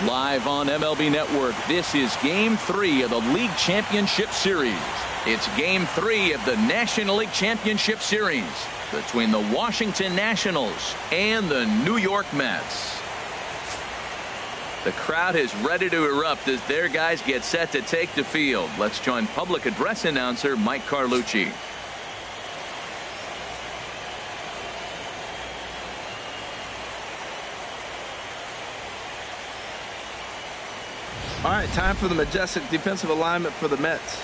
Live on MLB Network, this is Game 3 of the League Championship Series. It's Game 3 of the National League Championship Series between the Washington Nationals and the New York Mets. The crowd is ready to erupt as their guys get set to take the field. Let's join public address announcer Mike Carlucci. All right, time for the majestic defensive alignment for the Mets.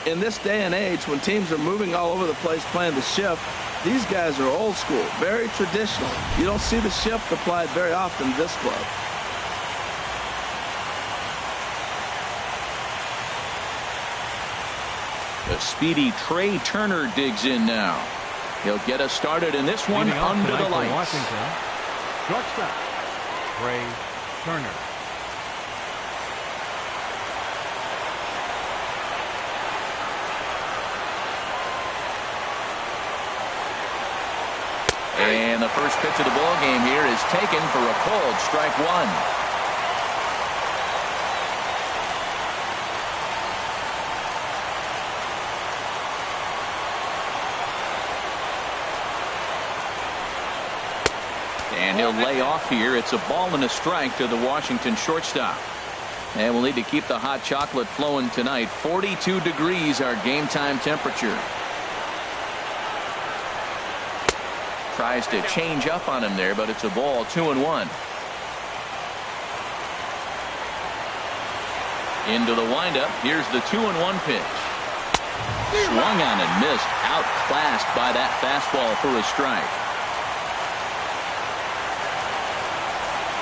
In this day and age, when teams are moving all over the place playing the shift, these guys are old school, very traditional. You don't see the shift applied very often in this club. The speedy Trey Turner digs in now. He'll get us started in this one under the lights. Washington, shortstop, Trey Turner. And the first pitch of the ball game here is taken for a called strike one. And he'll lay off here. It's a ball and a strike to the Washington shortstop. And we'll need to keep the hot chocolate flowing tonight. 42 degrees our game time temperature. Tries to change up on him there, but it's a ball, 2-1. Into the windup. Here's the 2-1 pitch. Swung on and missed. Outclassed by that fastball for a strike.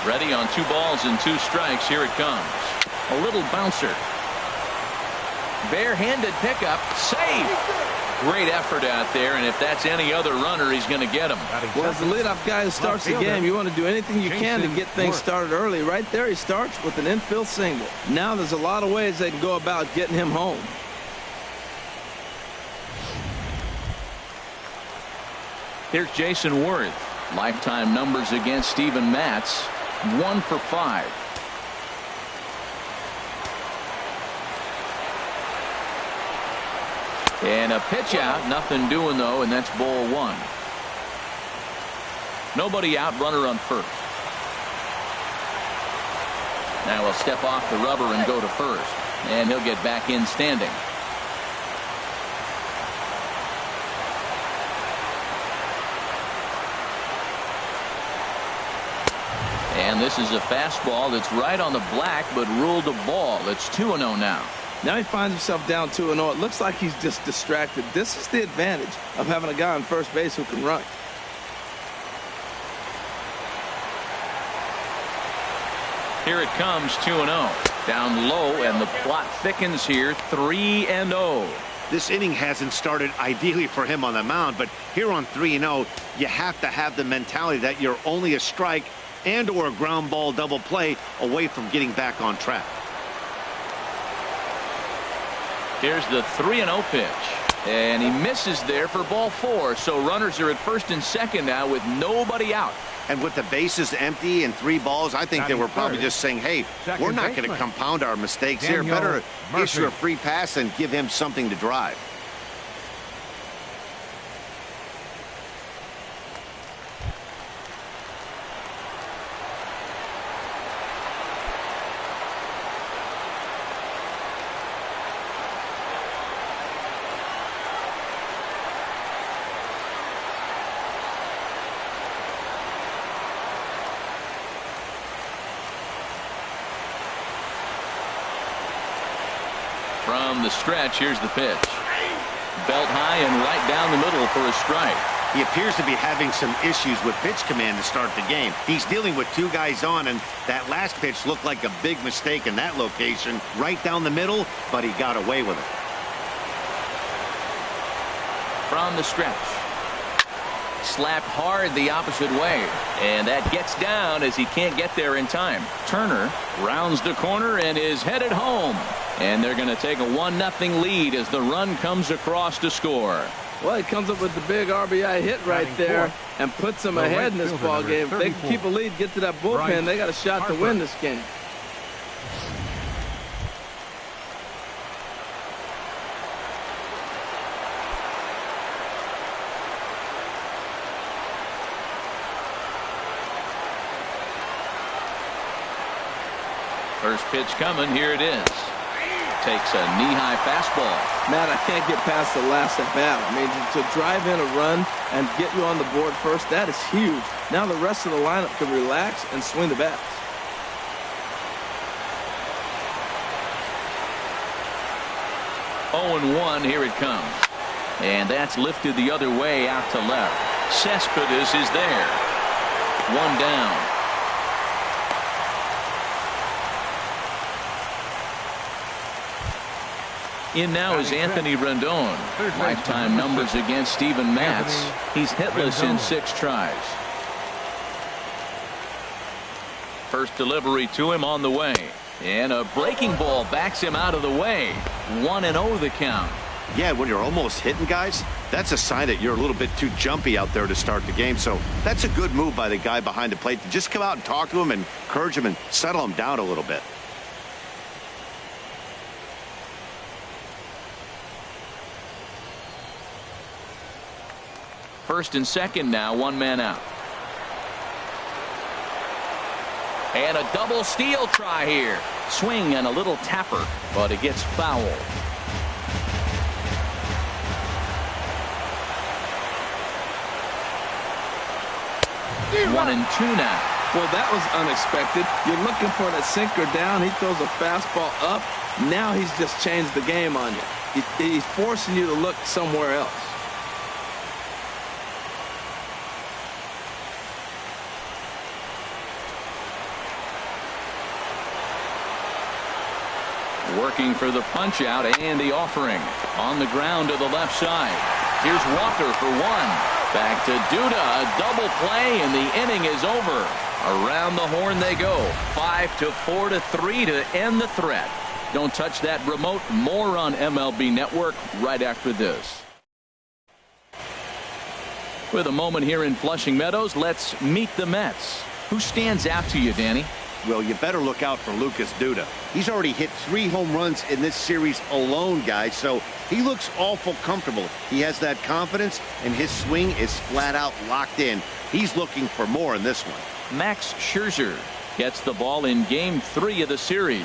Ready on 2 balls and 2 strikes. Here it comes. A little bouncer. Barehanded pickup. Save. Great effort out there, and if that's any other runner, he's going to get him. Well, as the leadoff guy who starts the game, you want to do anything you can to get things started early. Right there, he starts with an infield single. Now there's a lot of ways they can go about getting him home. Here's Jason Worth. Lifetime numbers against Steven Matz. 1 for 5. And a pitch out, nothing doing though, and that's ball 1. Nobody out, runner on first. Now he'll step off the rubber and go to first, and he'll get back in standing. And this is a fastball that's right on the black, but ruled a ball. It's 2-0 now. Now he finds himself down 2-0. It looks like he's just distracted. This is the advantage of having a guy on first base who can run. Here it comes, 2-0. Down low, and the plot thickens here, 3-0. This inning hasn't started ideally for him on the mound, but here on 3-0, you have to have the mentality that you're only a strike and or a ground ball double play away from getting back on track. Here's the 3-0 pitch, and he misses there for ball 4. So runners are at first and second now with nobody out. And with the bases empty and 3 balls, I think they were probably just saying, hey, we're not going to compound our mistakes here. Better issue a free pass and give him something to drive. From the stretch, here's the pitch. Belt high and right down the middle for a strike. He appears to be having some issues with pitch command to start the game. He's dealing with 2 guys on, and that last pitch looked like a big mistake in that location. Right down the middle, but he got away with it. From the stretch. Slapped hard the opposite way, and that gets down as he can't get there in time. Turner rounds the corner and is headed home, and they're going to take a 1-0 lead as the run comes across to score. Well, he comes up with the big RBI hit right there and puts them ahead in this ball game. If they can keep a lead, get to that bullpen, they got a shot to win this game. First pitch coming. Here it is. Takes a knee-high fastball. Matt, I can't get past the last at bat. I mean, to drive in a run and get you on the board first, that is huge. Now the rest of the lineup can relax and swing the bats. Oh, 1, here it comes. And that's lifted the other way out to left. Cespedes is there. One down. In now is Anthony Rendon. Lifetime numbers against Steven Matz. He's hitless in 6 tries. First delivery to him on the way. And a breaking ball backs him out of the way. 1-0 the count. Yeah, when you're almost hitting guys, that's a sign that you're a little bit too jumpy out there to start the game. So that's a good move by the guy behind the plate to just come out and talk to him and encourage him and settle him down a little bit. First and second now, 1 man out. And a double steal try here. Swing and a little tapper, but it gets foul. 1-2 now. Well, that was unexpected. You're looking for that sinker down. He throws a fastball up. Now he's just changed the game on you. He's forcing you to look somewhere else. Working for the punch out and the offering on the ground to the left side. Here's Walker for 1. Back to Duda, a double play, and the inning is over. Around the horn they go. 5-4 to 3 to end the threat. Don't touch that remote. More on MLB Network right after this. With a moment here in Flushing Meadows, let's meet the Mets. Who stands out to you, Danny? Well, you better look out for Lucas Duda. He's already hit 3 home runs in this series alone, guys, so he looks awful comfortable. He has that confidence, and his swing is flat out locked in. He's looking for more in this one. Max Scherzer gets the ball in Game 3 of the series.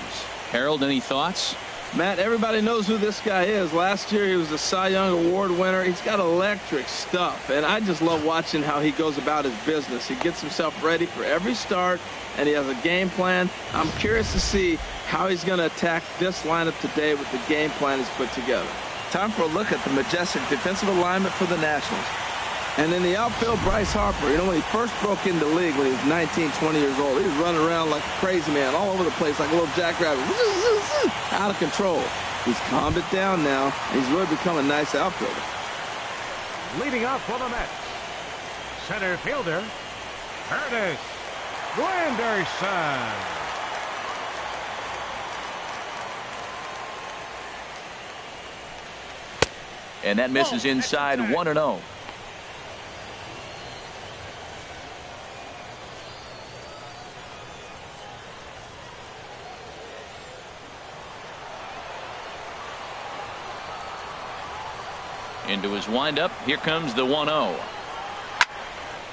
Harold, any thoughts? Matt, everybody knows who this guy is. Last year he was a Cy Young Award winner. He's got electric stuff, and I just love watching how he goes about his business. He gets himself ready for every start, and he has a game plan. I'm curious to see how he's going to attack this lineup today with the game plan he's put together. Time for a look at the majestic defensive alignment for the Nationals. And in the outfield, Bryce Harper. You know, when he first broke into the league when he was 19, 20 years old, he was running around like a crazy man all over the place like a little jackrabbit. Out of control. He's calmed it down now. He's really become a nice outfielder. Leading up for the Mets, center fielder, Curtis Granderson. And that misses inside. 1-0. Into his windup. Here comes the 1-0.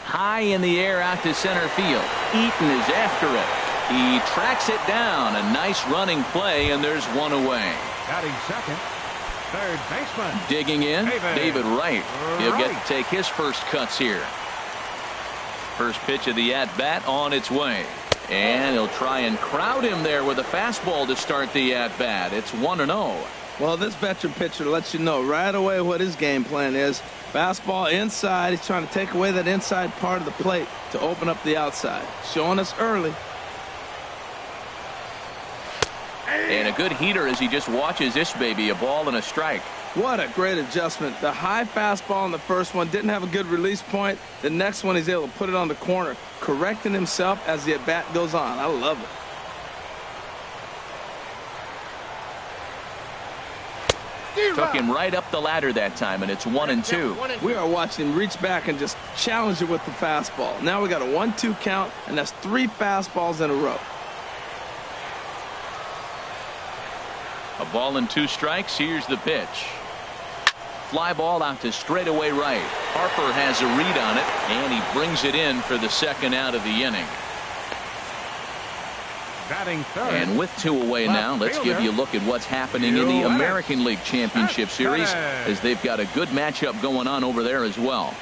High in the air out to center field. Eaton is after it. He tracks it down. A nice running play, and there's one away. Batting second, third baseman. Digging in, David Wright. He'll get to take his first cuts here. First pitch of the at-bat on its way. And he'll try and crowd him there with a fastball to start the at-bat. It's 1-0. Well, this veteran pitcher lets you know right away what his game plan is. Fastball inside. He's trying to take away that inside part of the plate to open up the outside. Showing us early. And a good heater as he just watches this baby. A ball and a strike. What a great adjustment. The high fastball in the first one didn't have a good release point. The next one he's able to put it on the corner, correcting himself as the at-bat goes on. I love it. Took him right up the ladder that time, and it's 1-2. We are watching him reach back and just challenge it with the fastball. Now we got a 1-2 count, and that's 3 fastballs in a row. A ball and 2 strikes. Here's the pitch. Fly ball out to straightaway right. Harper has a read on it, and he brings it in for the second out of the inning. Batting third. And with 2 away now, let's give you a look at what's happening in the American League Championship Series, as they've got a good matchup going on over there as well.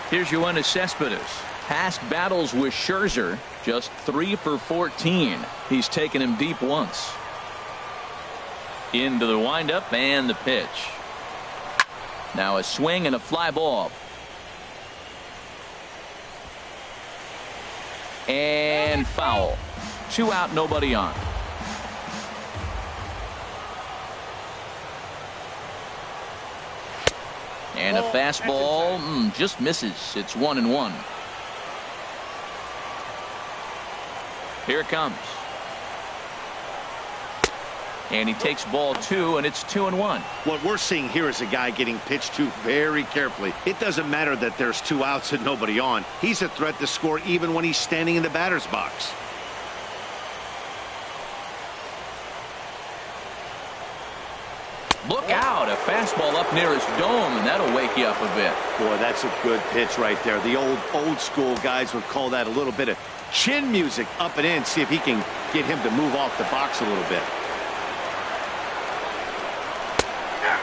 Here's Yoenis Cespedes. Past battles with Scherzer, just 3 for 14. He's taken him deep once. Into the windup and the pitch. Now a swing and a fly ball. And foul. 2 out, nobody on. And a fastball just misses. It's 1-1. Here it comes. And he takes ball 2, and it's 2-1. What we're seeing here is a guy getting pitched to very carefully. It doesn't matter that there's 2 outs and nobody on. He's a threat to score even when he's standing in the batter's box. Look out, a fastball up near his dome, and that'll wake you up a bit. Boy, that's a good pitch right there. The old school guys would call that a little bit of chin music up and in. See if he can get him to move off the box a little bit.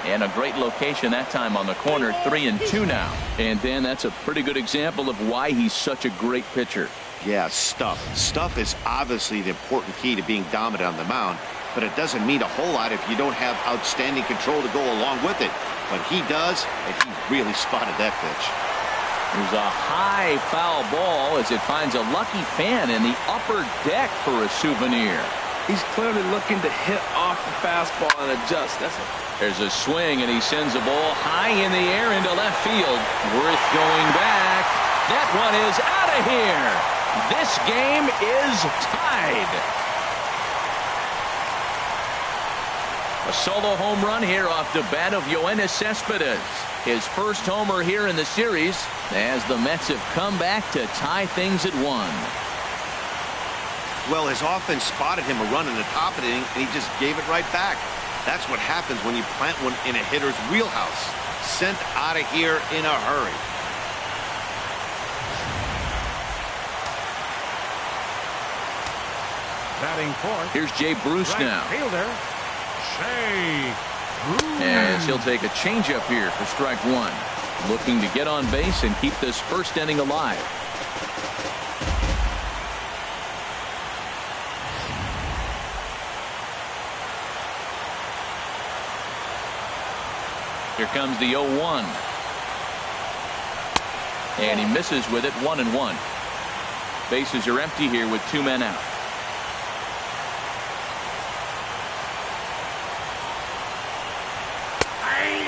And a great location that time on the corner. 3-2 now. And then that's a pretty good example of why he's such a great pitcher. Yeah, stuff. Stuff is obviously the important key to being dominant on the mound, but it doesn't mean a whole lot if you don't have outstanding control to go along with it. But he does, and he really spotted that pitch. There's a high foul ball as it finds a lucky fan in the upper deck for a souvenir. He's clearly looking to hit off the fastball and adjust. There's a swing, and he sends a ball high in the air into left field. Worth going back. That one is out of here. This game is tied. A solo home run here off the bat of Yoenis Cespedes. His first homer here in the series as the Mets have come back to tie things at 1. Well, his offense spotted him a run in the top of the inning, and he just gave it right back. That's what happens when you plant one in a hitter's wheelhouse. Sent out of here in a hurry. Batting fourth. Here's Jay Bruce Right now. fielder, Jay Bruce. As he'll take a changeup here for strike 1. Looking to get on base and keep this first inning alive. Here comes the 0-1. And he misses with it. 1-1. Bases are empty here with 2 men out.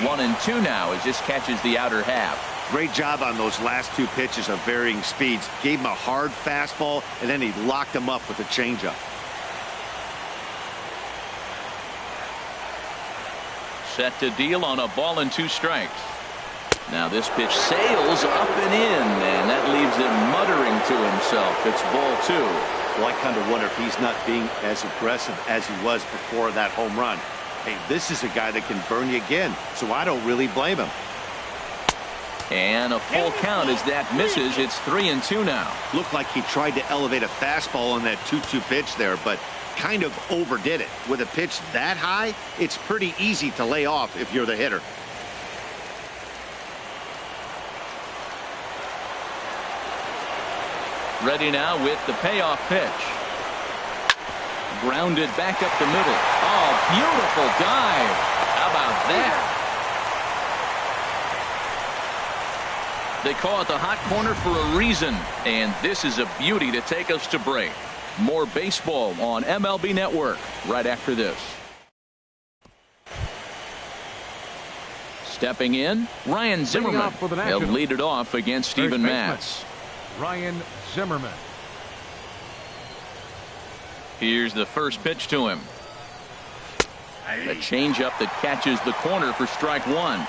1-2 now as this catches the outer half. Great job on those last 2 pitches of varying speeds. Gave him a hard fastball, and then he locked him up with a changeup. Set to deal on a ball and 2 strikes. Now this pitch sails up and in, and that leaves him muttering to himself. It's ball 2. Well, I kind of wonder if he's not being as aggressive as he was before that home run. Hey, this is a guy that can burn you again, so I don't really blame him. And a full count as that misses. It's 3-2 now. Looked like he tried to elevate a fastball on that 2-2 pitch there, but kind of overdid it. With a pitch that high, it's pretty easy to lay off if you're the hitter. Ready now with the payoff pitch. Grounded back up the middle. Oh, beautiful dive. How about that? They call it the hot corner for a reason, and this is a beauty to take us to break. More baseball on MLB Network right after this. Stepping in, Ryan Zimmerman. He'll lead it off against Steven Matz. Ryan Zimmerman. Here's the first pitch to him. A changeup that catches the corner for strike 1.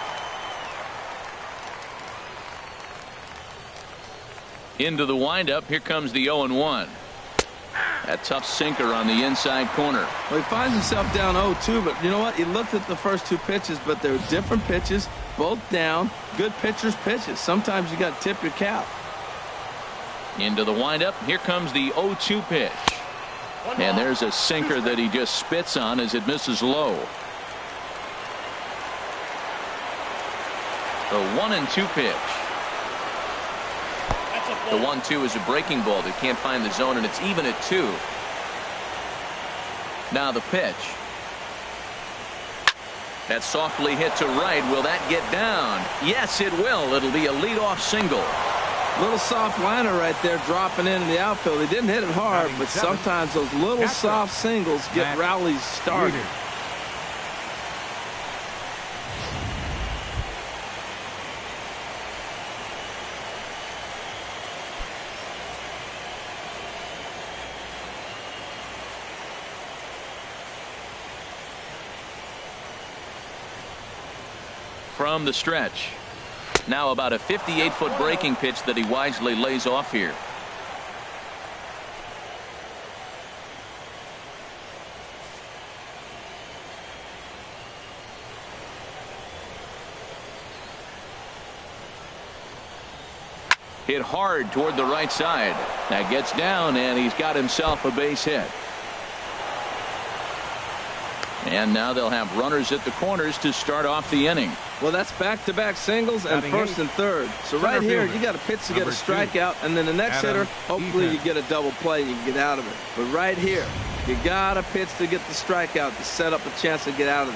Into the windup. Here comes the 0-1. That tough sinker on the inside corner. Well, he finds himself down 0-2, but you know what? He looked at the first two pitches, but they're different pitches, both down. Good pitchers' pitches. Sometimes you got to tip your cap. Into the windup. Here comes the 0-2 pitch. And there's a sinker that he just spits on as it misses low. The 1-2 pitch. The 1-2 is a breaking ball that can't find the zone, and it's even at 2. Now the pitch. That's softly hit to right. Will that get down? Yes, it will. It'll be a leadoff single. Little soft liner right there dropping in the outfield. He didn't hit it hard, but sometimes those little soft singles get rallies started. From the stretch. Now about a 58-foot breaking pitch that he wisely lays off here. Hit hard toward the right side. That gets down, and he's got himself a base hit. And now they'll have runners at the corners to start off the inning. Well, that's back-to-back singles and first and third. So right here, you got a pitch to get a strikeout, and then the next hitter, hopefully you get a double play and you can get out of it. But right here, you got a pitch to get the strikeout to set up a chance to get out of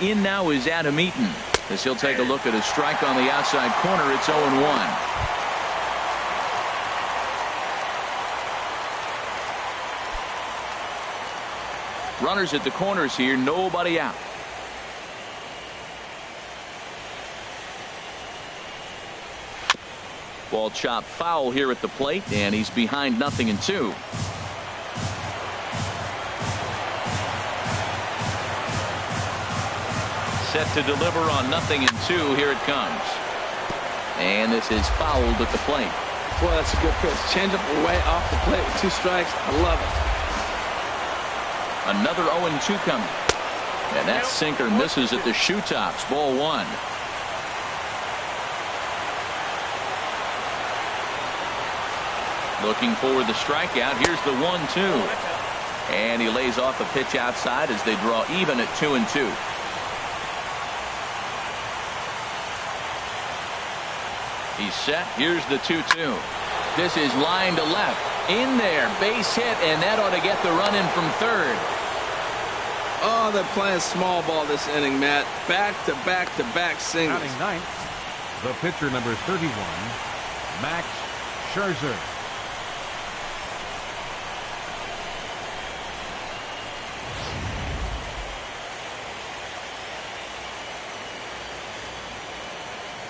this. In now is Adam Eaton, as he'll take a look at a strike on the outside corner. It's 0-1. Runners at the corners here, nobody out. Ball chopped foul here at the plate, and he's behind 0-2. Set to deliver on 0-2. Here it comes. And this is fouled at the plate. Boy, that's a good pitch. Change up away off the plate with 2 strikes. I love it. Another 0-2 coming. And that sinker misses at the shoe tops. Ball 1. Looking for the strikeout. Here's the 1-2. And he lays off a pitch outside as they draw even at 2-2. He's set. Here's the 2-2. This is line to left. In there, base hit, and that ought to get the run in from third. Oh, they're playing small ball this inning, Matt. Back-to-back-to-back singles. Batting ninth, the pitcher number 31, Max Scherzer.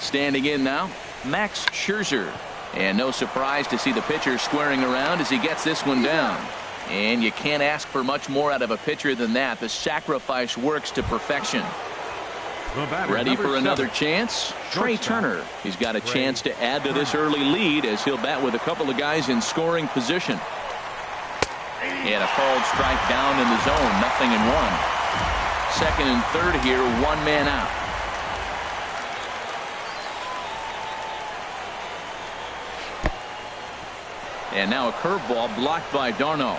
Standing in now, Max Scherzer. And no surprise to see the pitcher squaring around as he gets this one down. And you can't ask for much more out of a pitcher than that. The sacrifice works to perfection. Ready for another chance? Trey Turner. He's got a chance to add to this early lead as he'll bat with a couple of guys in scoring position. And a called strike down in the zone. 0-1. Second and third here, 1 man out. And now a curveball blocked by Darno.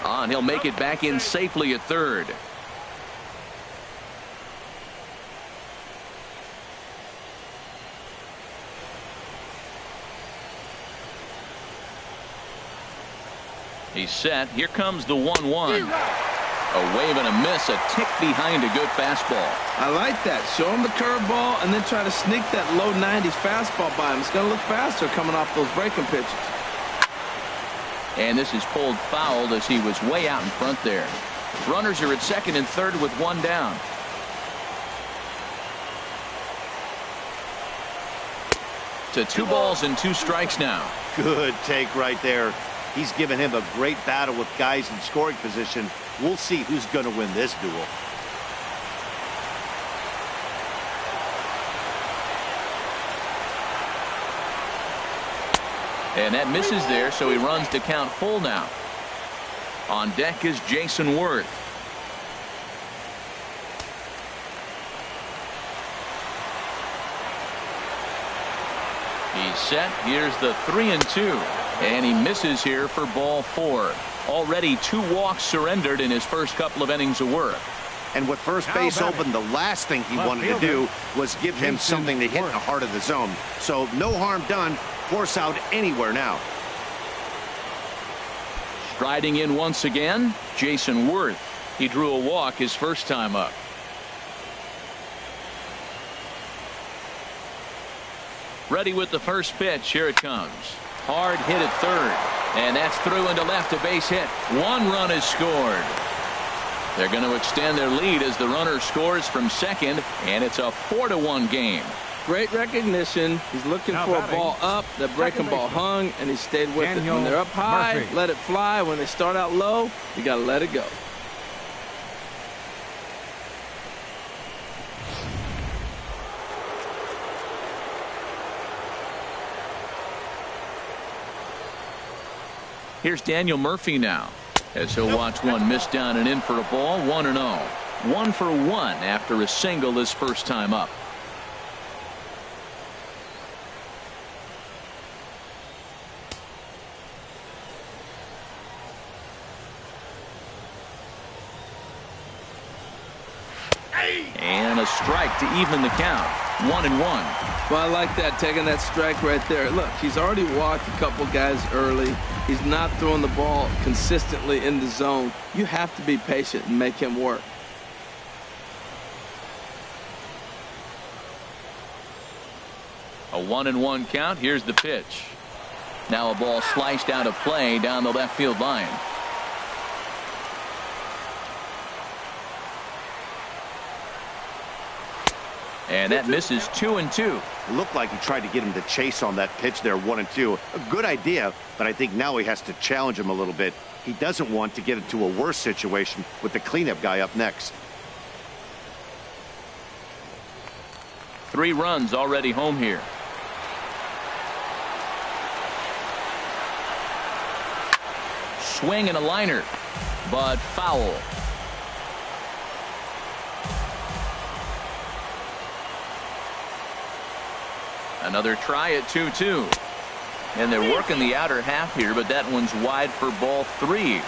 And he'll make it back in safely at third. He's set. Here comes the 1-1. A wave and a miss, a tick behind a good fastball. I like that. Show him the curveball and then try to sneak that low 90s fastball by him. It's going to look faster coming off those breaking pitches. And this is pulled fouled as he was way out in front there. Runners are at second and third with 1 down. To 2 balls and 2 strikes now. Good take right there. He's given him a great battle with guys in scoring position. We'll see who's going to win this duel. And that misses there, so he runs to count full now. On deck is Jason Worth. He's set. Here's the 3-2. And he misses here for ball 4. Already 2 walks surrendered in his first couple of innings of work. And with first base open, the last thing he wanted to do was give him something to hit in the heart of the zone. So no harm done. Force out anywhere now. Striding in once again, Jason Worth. He drew a walk his first time up. Ready with the first pitch. Here it comes. Hard hit at third. And that's through into left, a base hit. 1 run is scored. They're going to extend their lead as the runner scores from second, and it's a 4-1 game. Great recognition. He's looking for a ball up. The breaking ball hung, and he stayed with it. When they're up high, let it fly. When they start out low, you got to let it go. Here's Daniel Murphy now, as he'll watch one miss down and in for a ball. 1-0. 1 for 1 after a single his first time up. And a strike to even the count. 1-1. Well, I like that, taking that strike right there. Look, he's already walked a couple guys early. He's not throwing the ball consistently in the zone. You have to be patient and make him work. A 1-1 count. Here's the pitch. Now a ball sliced out of play down the left field line. And that misses. 2-2. Looked like he tried to get him to chase on that pitch there. 1-2. A good idea, but I think now he has to challenge him a little bit. He doesn't want to get into a worse situation with the cleanup guy up next. 3 runs already home here. Swing and a liner, but foul. Another try at 2-2. And they're working the outer half here, but that one's wide for ball 3.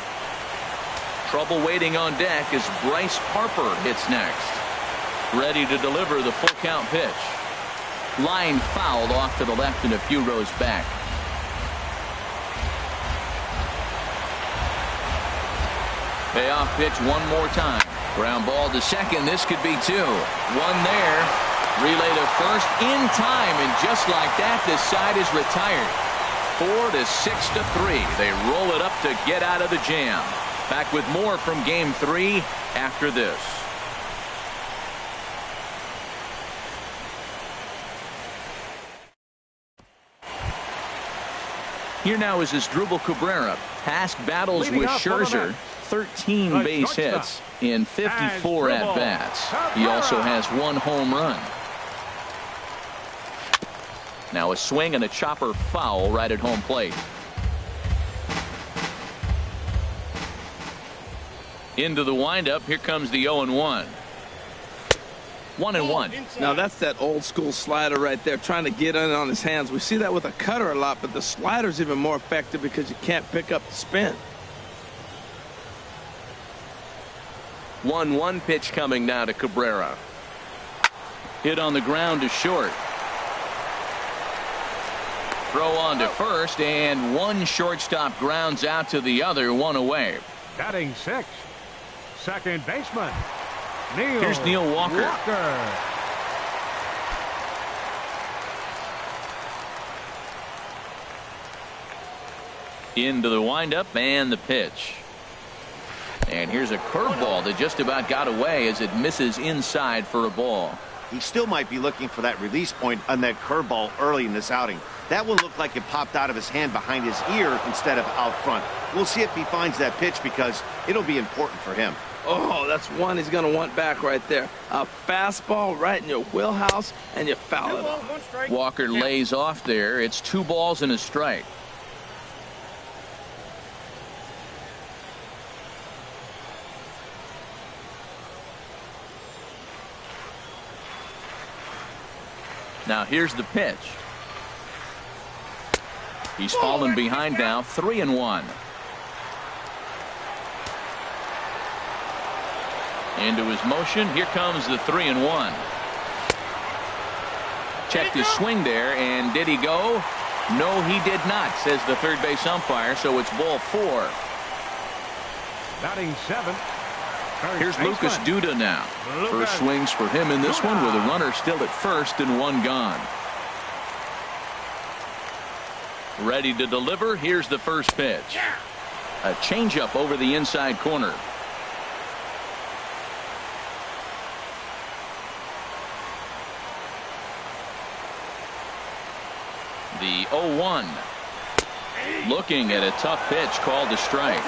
Trouble waiting on deck as Bryce Harper hits next. Ready to deliver the full count pitch. Line fouled off to the left and a few rows back. Payoff pitch one more time. Ground ball to second. This could be 2. 1 there. Relay to first in time, and just like that, this side is retired. 4-6-3. They roll it up to get out of the jam. Back with more from Game 3 after this. Here now is Asdrubal Cabrera. Past battles with Scherzer. 13 base hits in 54 at-bats. He also has 1 home run. Now a swing and a chopper foul right at home plate. Into the windup. Here comes the 0-1. 1-1. Now that's that old school slider right there, trying to get in on his hands. We see that with a cutter a lot, but the slider's even more effective because you can't pick up the spin. 1-1 pitch coming now to Cabrera. Hit on the ground to short. Throw on to first, and one shortstop grounds out to the other, 1 away. Batting 6, second baseman, Neil. Here's Neil Walker. Into the windup and the pitch. And here's a curveball that just about got away as it misses inside for a ball. He still might be looking for that release point on that curveball early in this outing. That one looked like it popped out of his hand behind his ear instead of out front. We'll see if he finds that pitch because it'll be important for him. Oh, that's one he's going to want back right there. A fastball right in your wheelhouse, and you foul it off. Walker lays off there. It's 2 balls and a strike. Now here's the pitch. He's fallen behind now, 3-1. Into his motion. Here comes the 3-1. Checked his swing there, and did he go? No, he did not, says the third base umpire, so it's ball 4. Batting 7th. Here's Lucas Duda now. First swings for him in this one with a runner still at first and 1 gone. Ready to deliver. Here's the first pitch. A changeup over the inside corner. The 0-1. Looking at a tough pitch called a strike.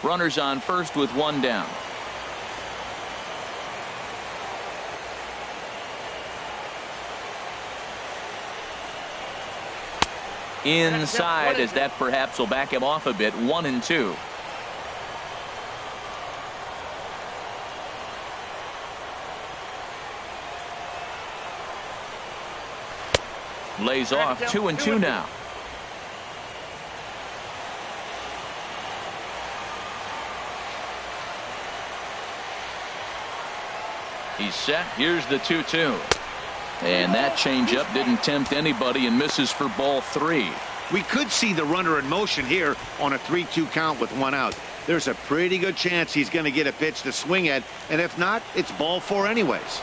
Runners on first with 1 down. Inside, as that perhaps will back him off a bit. 1-2. Lays off. 2-2 now. He's set. Here's the 2-2. And that changeup didn't tempt anybody and misses for ball 3. We could see the runner in motion here on a 3-2 count with 1 out. There's a pretty good chance he's going to get a pitch to swing at, and if not, it's ball 4 anyways.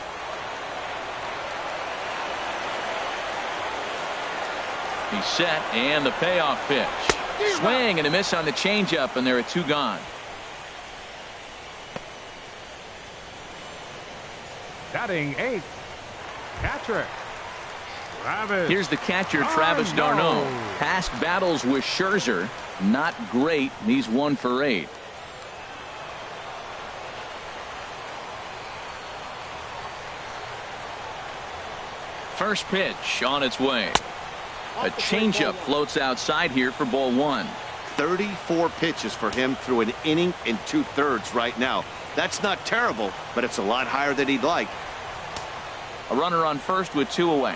He's set, and the payoff pitch. Swing and a miss on the changeup, and there are 2 gone. Batting 8th. Catcher Travis. Here's the catcher, Travis d'Arnaud. Past battles with Scherzer, not great. He's 1 for 8. First pitch on its way. A changeup floats outside here for ball 1. 34 pitches for him through an inning and 2/3 right now. That's not terrible, but it's a lot higher than he'd like. A runner on first with 2 away.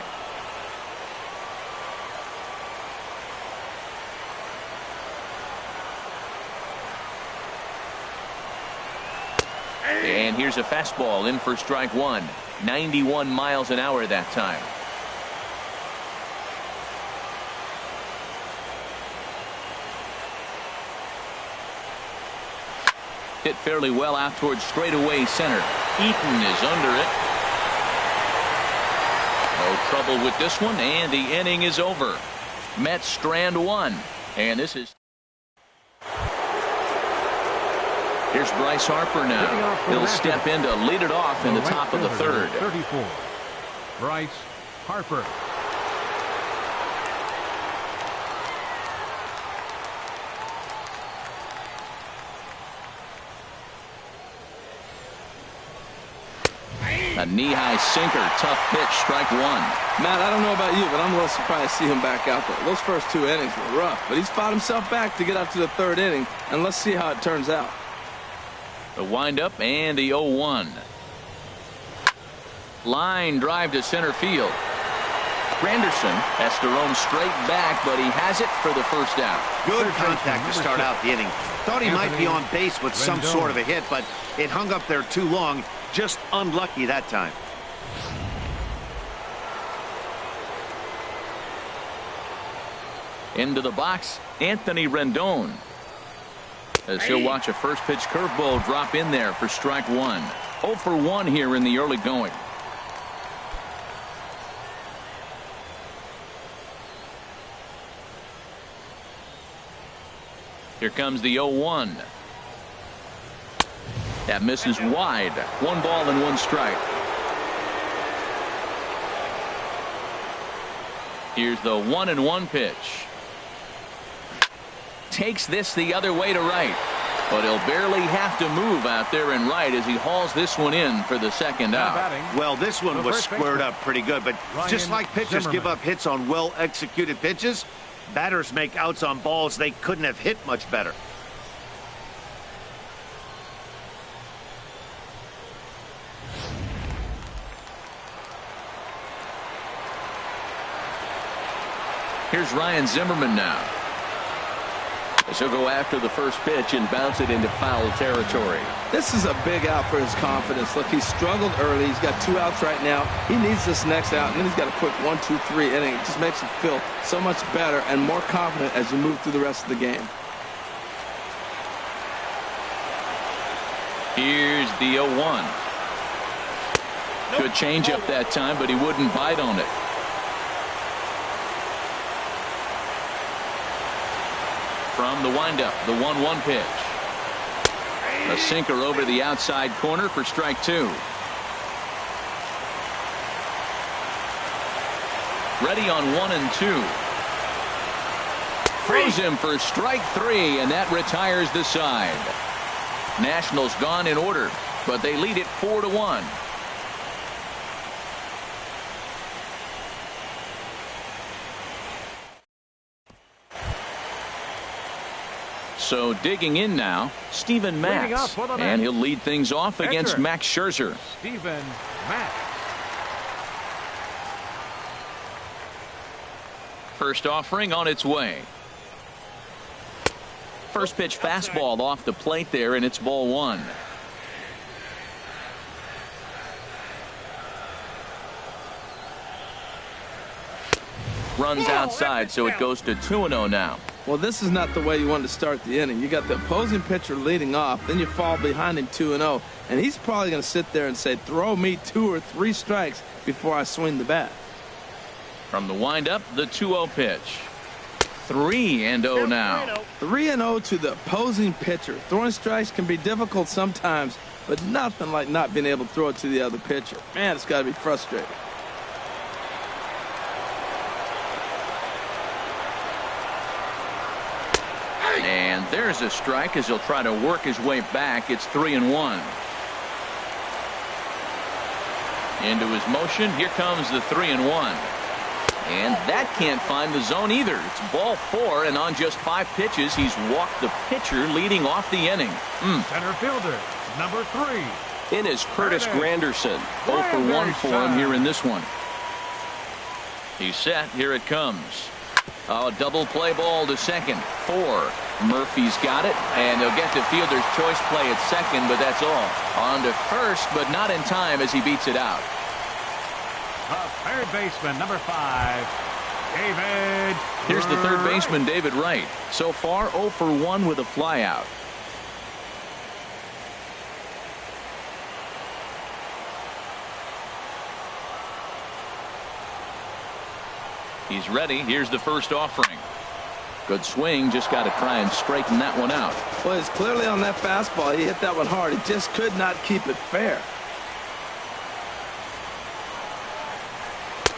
And here's a fastball in for strike 1. 91 miles an hour that time. Hit fairly well out towards straightaway center. Eaton is under it. No trouble with this one, and the inning is over. Mets strand 1, and this is. Here's Bryce Harper now. He'll step in to lead it off in the top of the 3rd. 34. Bryce Harper. A knee-high sinker, tough pitch, strike 1. Matt, I don't know about you, but I'm a little surprised to see him back out there. Those first 2 innings were rough, but he's fought himself back to get up to the 3rd inning, and let's see how it turns out. The windup and the 0-1. Line drive to center field. Granderson has to roam straight back, but he has it for the first out. Good contact to start out the inning. Thought he might be on base with some sort of a hit, but it hung up there too long. Just unlucky that time. Into the box, Anthony Rendon. As he'll watch a first pitch curveball drop in there for strike 1. 0 for 1 here in the early going. Here comes the 0-1. That misses wide. 1 ball and 1 strike. Here's the 1-1 pitch. Takes this the other way to right, but he'll barely have to move out there in right as he hauls this one in for the 2nd out. Well, this one was squared up pretty good, but just like pitchers give up hits on well-executed pitches, batters make outs on balls they couldn't have hit much better. Here's Ryan Zimmerman now. So he'll go after the first pitch and bounce it into foul territory. This is a big out for his confidence. Look, he struggled early. He's got 2 outs right now. He needs this next out, and then he's got a quick 1, 2, 3 inning. It just makes him feel so much better and more confident as you move through the rest of the game. Here's the 0-1. Good change up that time, but he wouldn't bite on it. From the windup, the 1-1 pitch. A sinker over the outside corner for strike 2. Ready on 1 and 2. Throws him for strike 3, and that retires the side. Nationals gone in order, but they lead it 4-1. So digging in now, Steven Matz, and he'll lead things off against Max Scherzer. Steven Matz. First offering on its way. First pitch fastball off the plate there, and it's ball 1. Runs outside, so it goes to 2-0 now. Well, this is not the way you want to start the inning. You got the opposing pitcher leading off, then you fall behind him 2-0, and he's probably going to sit there and say, throw me 2 or 3 strikes before I swing the bat. From the windup, the 2-0 pitch. 3-0 now. 3-0 to the opposing pitcher. Throwing strikes can be difficult sometimes, but nothing like not being able to throw it to the other pitcher. Man, it's got to be frustrating. And there's a strike as he'll try to work his way back. It's 3-1. Into his motion. Here comes the 3-1. And that can't find the zone either. It's ball 4, and on just 5 pitches, he's walked the pitcher leading off the inning. Center fielder, number 3. In is Curtis Granderson. 0 for 1 for him here in this one. He's set. Here it comes. A double play ball to second. 4. Murphy's got it, and he'll get the fielder's choice play at second, but that's all. On to first, but not in time as he beats it out. Third baseman, number 5, David. Here's the third baseman, David Wright. So far, 0 for 1 with a flyout. He's ready. Here's the first offering. Good swing. Just got to try and straighten that one out. Well, it's clearly on that fastball. He hit that one hard. He just could not keep it fair.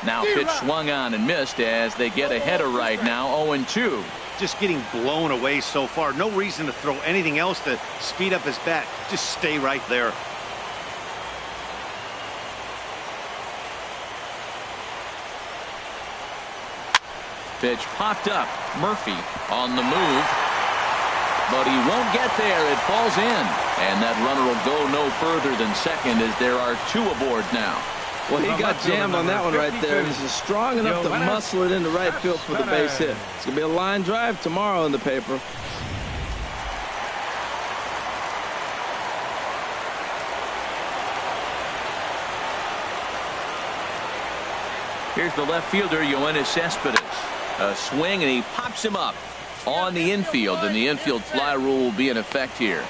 Now pitch swung on and missed as they get ahead of right now. 0-2. Just getting blown away so far. No reason to throw anything else to speed up his bat. Just stay right there. Pitch popped up. Murphy on the move, but he won't get there. It falls in, and that runner will go no further than second as there are 2 aboard now. Well, he got jammed on that one right there. He's just strong enough to muscle it into right field for the base hit. It's going to be a line drive tomorrow in the paper. Here's the left fielder, Yoenis Cespedes. A swing, and he pops him up on the infield, and the infield fly rule will be in effect here.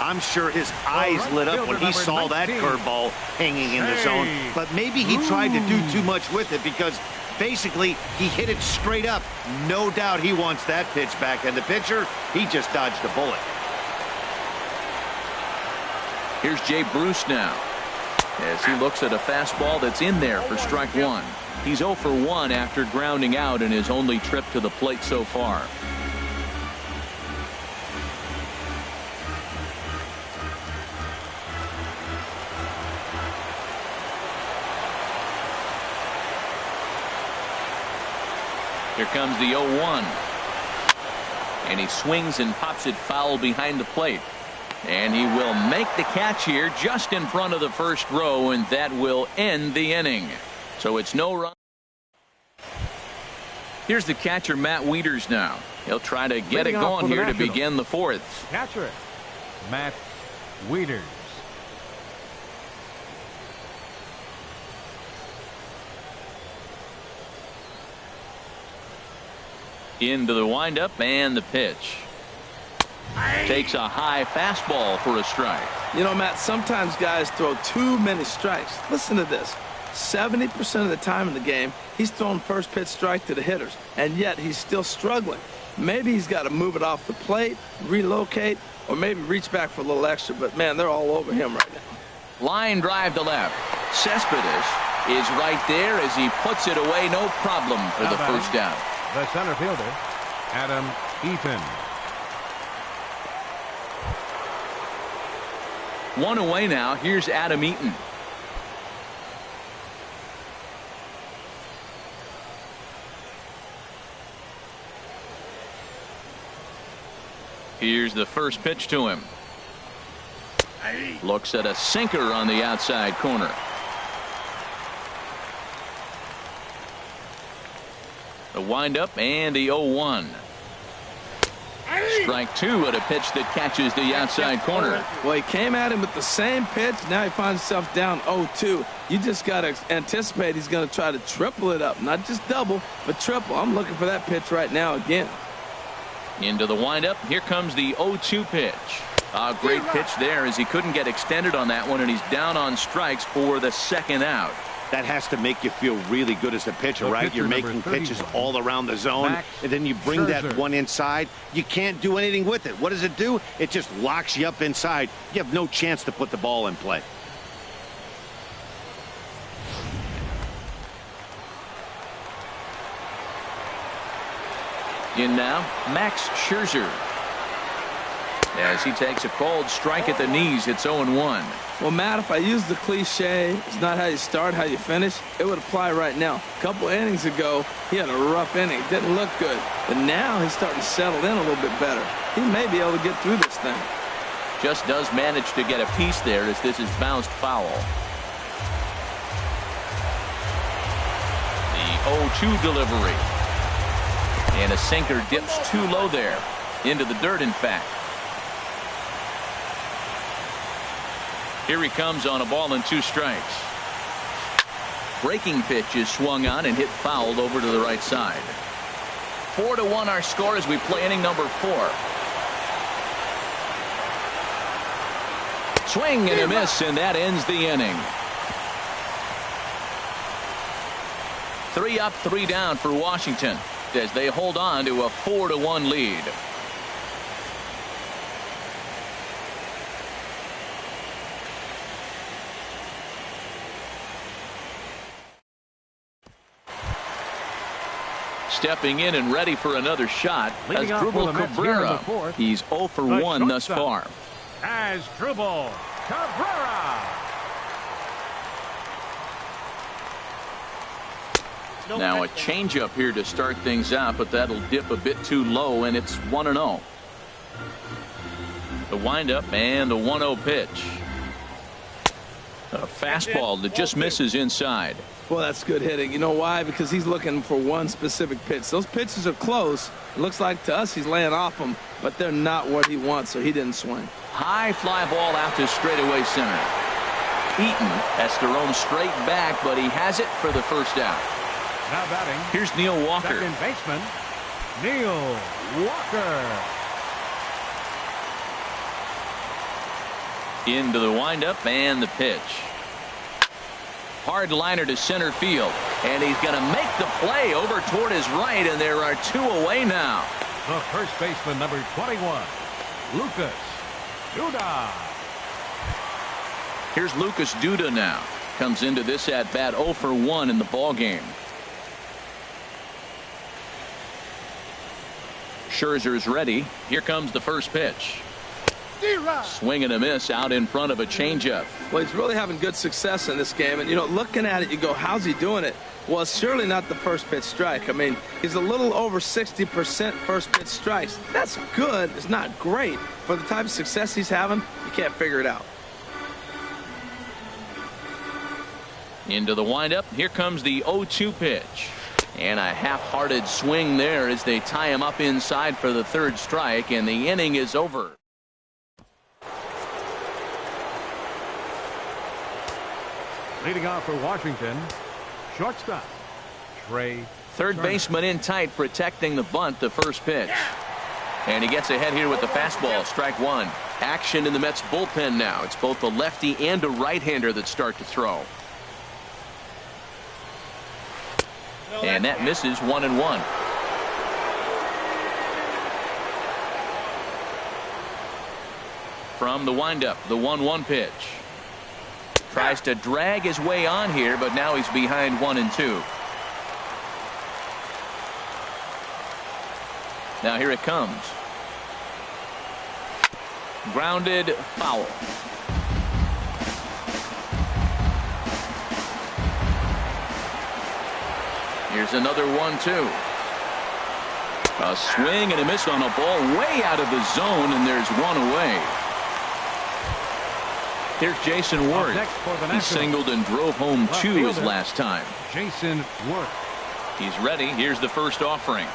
I'm sure his eyes lit up when he saw that curveball hanging in the zone, but maybe he tried to do too much with it because basically he hit it straight up. No doubt he wants that pitch back, and the pitcher, he just dodged a bullet. Here's Jay Bruce now as he looks at a fastball that's in there for strike 1. He's 0 for 1 after grounding out in his only trip to the plate so far. Here comes the 0-1. And he swings and pops it foul behind the plate. And he will make the catch here just in front of the first row, and that will end the inning. So it's no run. Here's the catcher, Matt Wieters now. He'll try to get it going here to begin the fourth. Catcher, Matt Wieters. Into the windup and the pitch. Takes a high fastball for a strike. You know, Matt, sometimes guys throw too many strikes. Listen to this. 70% of the time in the game, he's throwing first pitch strike to the hitters, and yet he's still struggling. Maybe he's got to move it off the plate, relocate, or maybe reach back for a little extra, but, man, they're all over him right now. Line drive to left. Cespedes is right there as he puts it away. No problem for the first down. The center fielder, Adam Eaton. One away now. Here's Adam Eaton. Here's the first pitch to him. Looks at a sinker on the outside corner. The windup and the 0-1. Strike two at a pitch that catches the outside corner. Well, he came at him with the same pitch. Now he finds himself down 0-2. You just got to anticipate he's going to try to triple it up. Not just double, but triple. I'm looking for that pitch right now again. Into the windup. Here comes the 0-2 pitch. A great pitch there as he couldn't get extended on that one, and he's down on strikes for the second out. That has to make you feel really good as a pitcher, right? You're making pitches all around the zone, and then you bring that one inside. You can't do anything with it. What does it do? It just locks you up inside. You have no chance to put the ball in play. In now, Max Scherzer. As he takes a cold strike at the knees, it's 0-1. Well, Matt, if I use the cliche, it's not how you start, how you finish, it would apply right now. A couple innings ago, he had a rough inning. Didn't look good. But now he's starting to settle in a little bit better. He may be able to get through this thing. Just does manage to get a piece there as this is bounced foul. The 0-2 delivery. And a sinker dips too low there. Into the dirt, in fact. Here he comes on a ball and 2 strikes. Breaking pitch is swung on and hit fouled over to the right side. 4-1 our score as we play inning number 4. Swing and a miss, and that ends the inning. 3 up, 3 down for Washington as they hold on to a 4-1 lead. Stepping in and ready for another shot as Drupal Cabrera. He's 0 for 1 thus far. As Drupal Cabrera. Now a changeup here to start things out, but that'll dip a bit too low, and it's 1-0. The windup and the 1-0 pitch. A fastball that just misses inside. Well, that's good hitting. You know why? Because he's looking for one specific pitch. Those pitches are close. It looks like to us he's laying off them, but they're not what he wants, so he didn't swing. High fly ball out to straightaway center. Eaton has to roam straight back, but he has it for the first out. Now batting. Here's Neil Walker. Second baseman, Neil Walker. Into the windup and the pitch. Hard liner to center field, and he's going to make the play over toward his right, and there are 2 away now. The first baseman, number 21, Lucas Duda. Here's Lucas Duda now. Comes into this at bat 0 for 1 in the ball game. Scherzer's ready. Here comes the first pitch. Swing and a miss out in front of a changeup. Well, he's really having good success in this game. And, you know, looking at it, you go, how's he doing it? Well, it's surely not the first pitch strike. I mean, he's a little over 60% first pitch strikes. That's good. It's not great. For the type of success he's having, you can't figure it out. Into the windup. Here comes the 0-2 pitch. And a half-hearted swing there as they tie him up inside for the third strike, and the inning is over. Leading off for Washington, shortstop, Trey. Third baseman in tight, protecting the bunt, the first pitch. And he gets ahead here with the fastball, strike one. Action in the Mets bullpen now. It's both a lefty and a right-hander that start to throw. And that misses, 1-1. From the windup, the 1-1 pitch. Tries to drag his way on here, but now he's behind 1-2. Now here it comes. Grounded, foul. Here's another 1-2. A swing and a miss on a ball way out of the zone, and there's one away. Here's Jason Worth. He singled and drove home two his last time. Jason Worth. He's ready. Here's the first offering.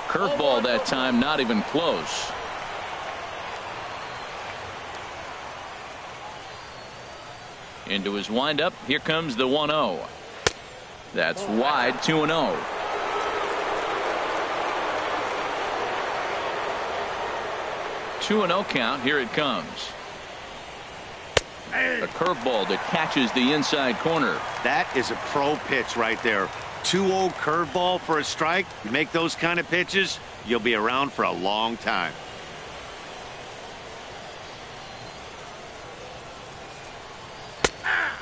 Curveball that time, not even close. Into his windup. Here comes the 1-0. That's wide, 2-0. Two 2-0 count. Here it comes. A curveball that catches the inside corner. That is a pro pitch right there. 2-0 curveball for a strike. You make those kind of pitches, you'll be around for a long time.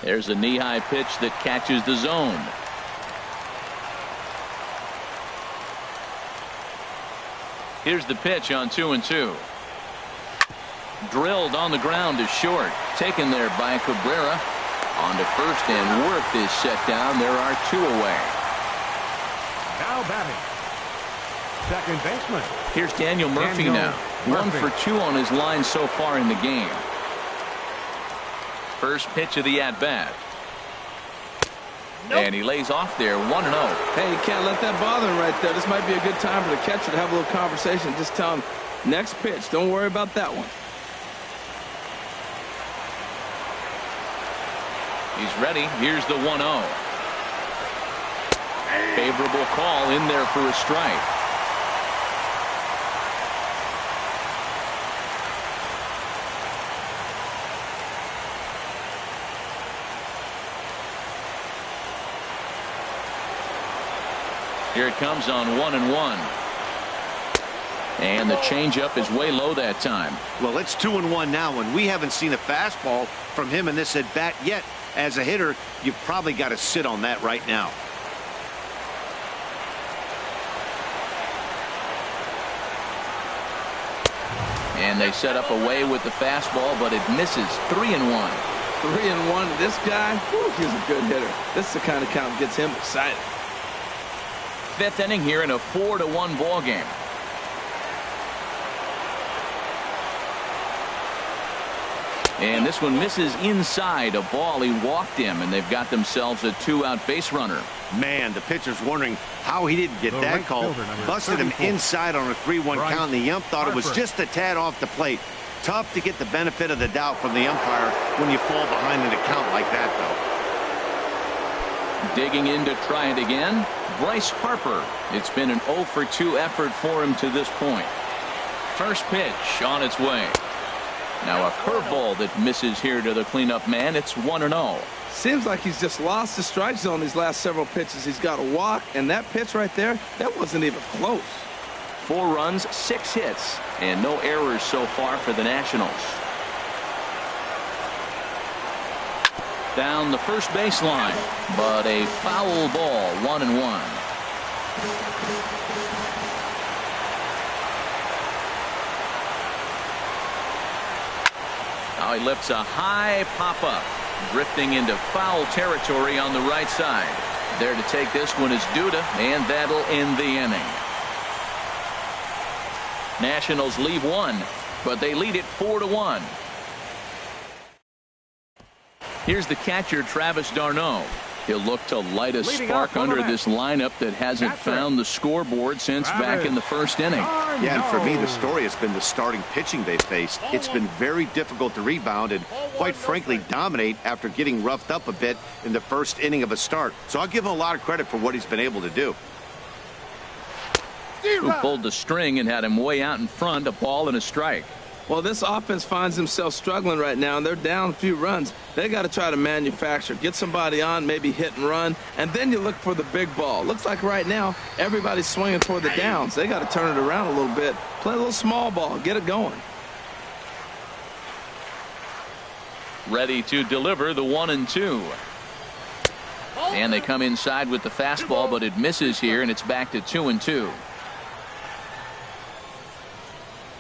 There's a knee-high pitch that catches the zone. Here's the pitch on 2-2. Drilled on the ground to short. Taken there by Cabrera. On to first, and Worth is set down. There are two away. Now batting, second baseman. Here's Daniel Murphy now. 1 for 2 on his line so far in the game. First pitch of the at-bat. And he lays off there, 1-0. Hey, you can't let that bother him right there. This might be a good time for the catcher to have a little conversation. Just tell him, next pitch, don't worry about that one. He's ready. Here's the 1-0. Favorable call in there for a strike. Here it comes on 1-1. And the changeup is way low that time. Well, it's 2-1 now, and we haven't seen a fastball from him in this at bat yet. As a hitter, you've probably got to sit on that right now. And they set up away with the fastball, but it misses. 3-1. 3-1. This guy, whew, he's a good hitter. This is the kind of count that gets him excited. Fifth inning here in a 4-1 ball game. And this one misses inside. A ball, he walked him, and they've got themselves a 2-out base runner. Man, the pitcher's wondering how he didn't get that call. Busted him inside on a 3-1 count, and the ump thought it was just a tad off the plate. Tough to get the benefit of the doubt from the umpire when you fall behind in a count like that, though. Digging in to try it again, Bryce Harper. It's been an 0 for 2 effort for him to this point. First pitch on its way. Now a curveball that misses here to the cleanup man. It's 1-0. Seems like he's just lost the strike zone these last several pitches. He's got a walk, and that pitch right there, that wasn't even close. 4 runs, 6 hits, and no errors so far for the Nationals. Down the first baseline, but a foul ball, 1-1. Now he lifts a high pop-up, drifting into foul territory on the right side. There to take this one is Duda, and that'll end the inning. Nationals leave 1, but they lead it 4-1. Here's the catcher, Travis d'Arnaud. He'll look to light a spark under this lineup that hasn't found the scoreboard since back in the first inning. Yeah, and for me, the story has been the starting pitching they've faced. It's been very difficult to rebound and, quite frankly, dominate after getting roughed up a bit in the first inning of a start. So I'll give him a lot of credit for what he's been able to do. Who pulled the string and had him way out in front, a ball and a strike. Well, this offense finds themselves struggling right now, and they're down a few runs. They got to try to manufacture, get somebody on, maybe hit and run, and then you look for the big ball. Looks like right now everybody's swinging for the downs. They got to turn it around a little bit, play a little small ball, get it going. Ready to deliver the 1-2. And they come inside with the fastball, but it misses here, and it's back to 2-2.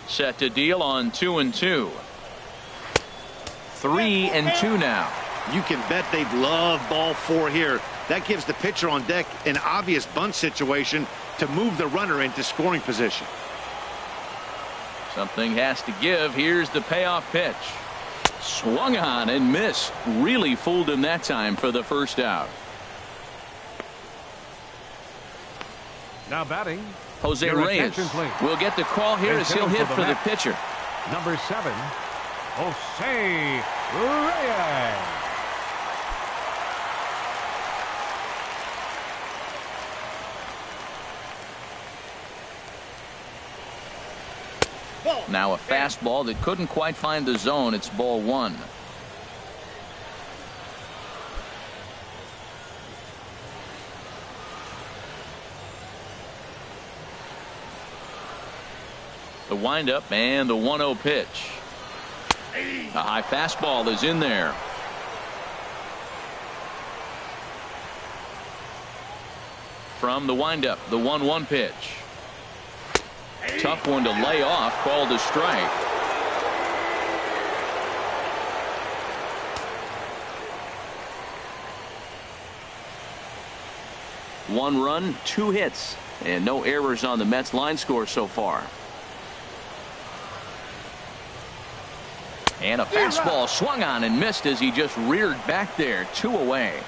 Set to deal on 2-2. 3-2 now. You can bet they'd love ball 4 here. That gives the pitcher on deck an obvious bunt situation to move the runner into scoring position. Something has to give. Here's the payoff pitch. Swung on and missed. Really fooled him that time for the first out. Now batting, Jose your Reyes attention, please. will get the call here as he'll hit for the pitcher. Number 7, Jose Reyes. Now a fastball that couldn't quite find the zone. It's ball 1. The windup and the 1-0 pitch. A high fastball is in there. From the windup, the 1-1 pitch. Tough one to lay off, called a strike. One run, 2 hits, and no errors on the Mets line score so far. And a fastball swung on and missed as he just reared back there. 2 away.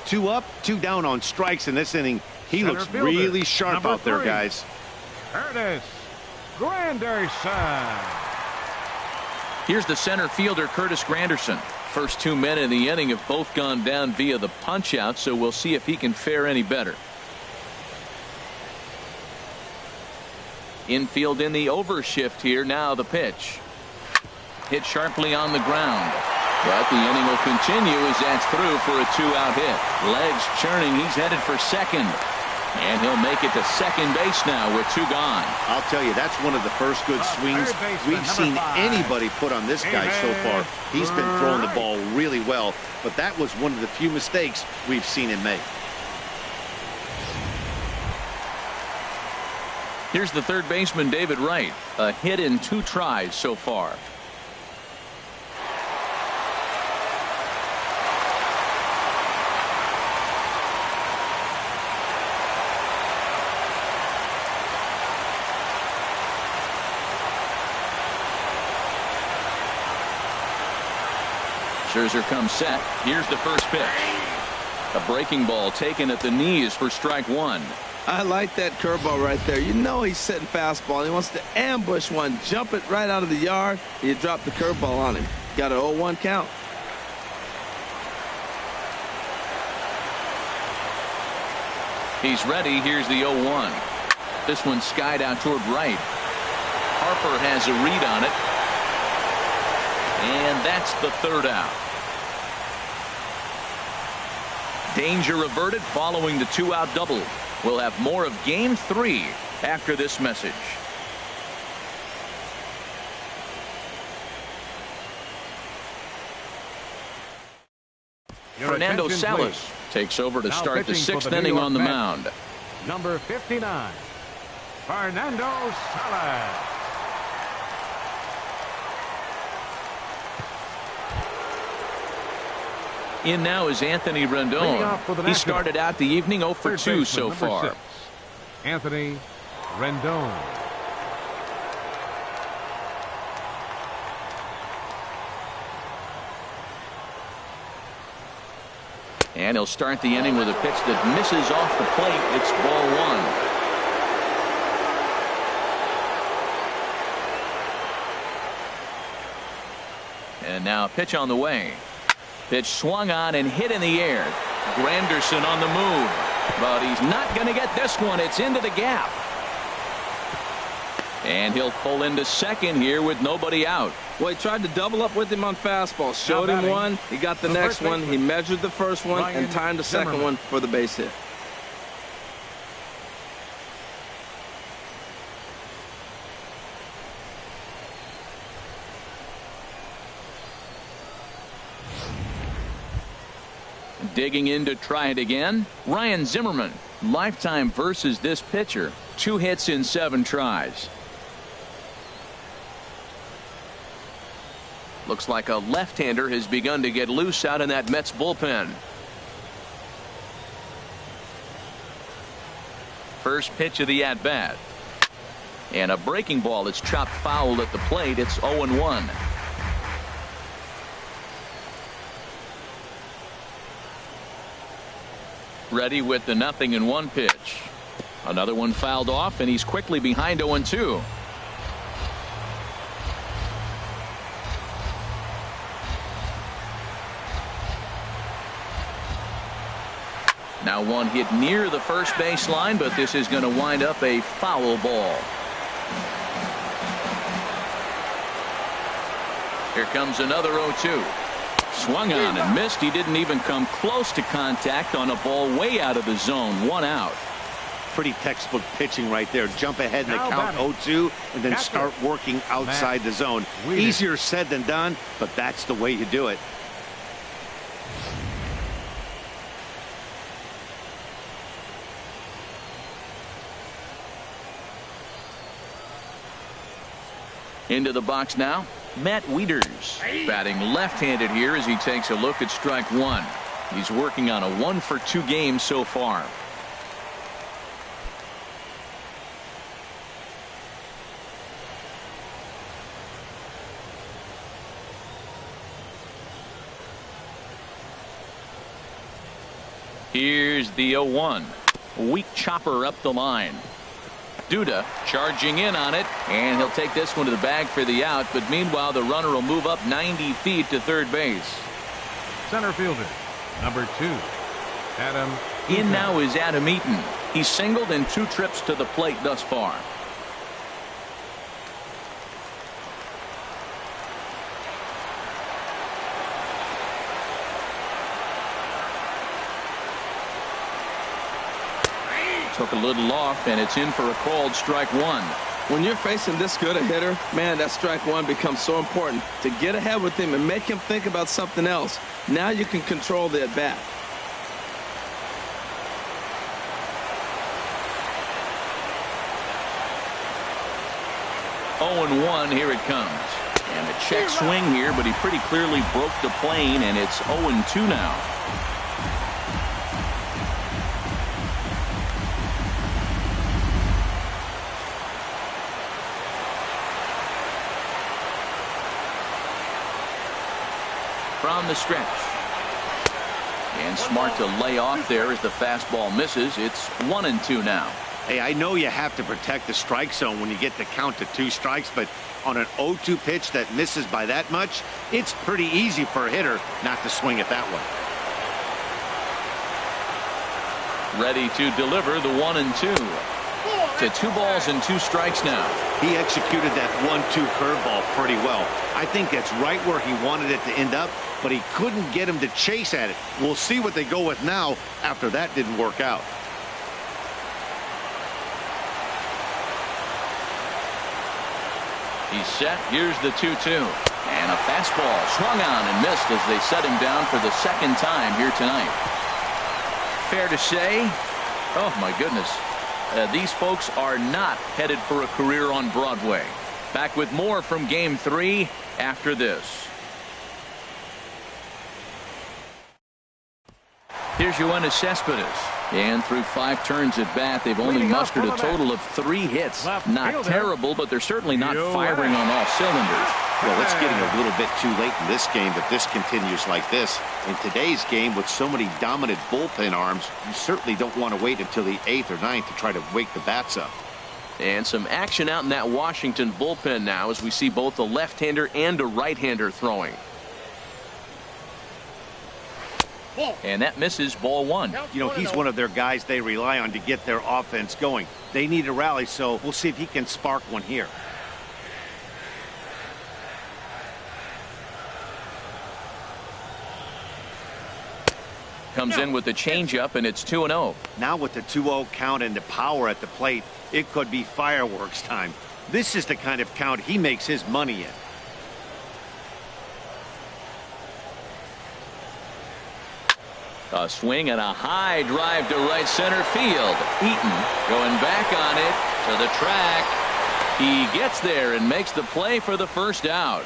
2 up, 2 down on strikes in this inning. He Center looks fielder, really sharp number out there, 3. guys. Curtis Granderson. Here's the center fielder, Curtis Granderson. First 2 men in the inning have both gone down via the punch out, so we'll see if he can fare any better. Infield in the overshift here. Now the pitch. Hit sharply on the ground. But the inning will continue as that's through for a 2-out hit. Legs churning. He's headed for second. And he'll make it to second base now with 2 gone. I'll tell you, that's one of the first good swings we've seen anybody put on this guy so far. He's been throwing the ball really well, but that was one of the few mistakes we've seen him make. Here's the third baseman, David Wright. A hit in 2 tries so far. Scherzer comes set. Here's the first pitch. A breaking ball taken at the knees for strike 1. I like that curveball right there. You know he's setting fastball. He wants to ambush one, jump it right out of the yard. You drop the curveball on him. Got an 0-1 count. He's ready. Here's the 0-1. This one skied out toward right. Harper has a read on it. And that's the 3rd out. Danger averted following the 2-out double. We'll have more of Game 3 after this message. Your Fernando attention, Salas please. takes over to Now start the pitching for 6th the New inning York on the Mets. mound. Number 59, Fernando Salas. In now is Anthony Leading off for the Rendon. He Nationals. started out the evening 0 for Third 2 baseman, so number far. 6, Anthony Rendon. And he'll start the inning with a pitch that misses off the plate. It's ball one. And now a pitch on the way. Pitch swung on and hit in the air. Granderson on the move. But he's not going to get this one. It's into the gap. And he'll pull into second here with nobody out. Well, he tried to double up with him on fastball. Showed him one. He got the next one. He measured the first one and timed the second one for the base hit. Digging in to try it again. Ryan Zimmerman. Lifetime versus this pitcher. 2 hits in 7 tries. Looks like a left-hander has begun to get loose out in that Mets bullpen. First pitch of the at-bat. And a breaking ball that's chopped foul at the plate. It's 0-1. Ready with the 0-1 pitch. Another one fouled off, and he's quickly behind 0-2. Now one hit near the first base line, but this is going to wind up a foul ball. Here comes another 0-2. Swung on and missed. He didn't even come close to contact on a ball way out of the zone. 1 out. Pretty textbook pitching right there. Jump ahead in the count 0-2 and then start working outside the zone. Easier said than done, but that's the way you do it. Into the box now, Matt Wieters, batting left-handed here as he takes a look at strike one. He's working on a 1-for-2 game so far. Here's the 0-1. Weak chopper up the line. Duda charging in on it, and he'll take this one to the bag for the out, but meanwhile the runner will move up 90 feet to third base. Center fielder, number 2, Adam. In now is Adam Eaton. He's singled in 2 trips to the plate thus far. Took a little off, and it's in for a called strike one. When you're facing this good a hitter, man, that strike one becomes so important to get ahead with him and make him think about something else. Now you can control the at-bat. Oh, 1 here it comes. And a check swing here, but he pretty clearly broke the plane, and it's 0-2 now. From the stretch. And smart to lay off there as the fastball misses. It's 1-2 now. Hey, I know you have to protect the strike zone when you get the count to 2 strikes, but on an 0-2 pitch that misses by that much, it's pretty easy for a hitter not to swing at that one. Ready to deliver the 1-2. To 2 balls and 2 strikes now. He executed that 1-2 curveball pretty well. I think that's right where he wanted it to end up, but he couldn't get him to chase at it. We'll see what they go with now after that didn't work out. He's set. Here's the 2-2. And a fastball swung on and missed as they set him down for the second time here tonight. Fair to say, oh my goodness, these folks are not headed for a career on Broadway. Back with more from Game 3 after this. Here's Yoenis Cespedes. And through 5 turns at bat, they've only mustered a total of 3 hits. Not terrible, but they're certainly not firing on all cylinders. Well, it's getting a little bit too late in this game if this continues like this. In today's game, with so many dominant bullpen arms, you certainly don't want to wait until the 8th or 9th to try to wake the bats up. And some action out in that Washington bullpen now as we see both a left-hander and a right-hander throwing. And that misses, ball 1. You know, he's one of their guys they rely on to get their offense going. They need a rally, so we'll see if he can spark one here. Comes in with the changeup, and it's 2-0. Now with the 2-0 count and the power at the plate, it could be fireworks time. This is the kind of count he makes his money in. A swing and a high drive to right center field. Eaton going back on it to the track. He gets there and makes the play for the first out.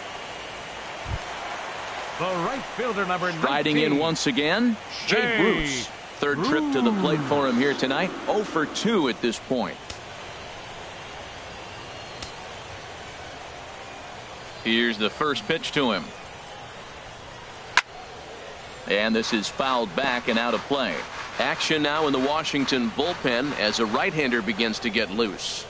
The right fielder, number 19. Riding in once again, Jay Bruce. Third trip to the plate for him here tonight. 0 for 2 at this point. Here's the first pitch to him. And this is fouled back and out of play. Action now in the Washington bullpen as a right-hander begins to get loose.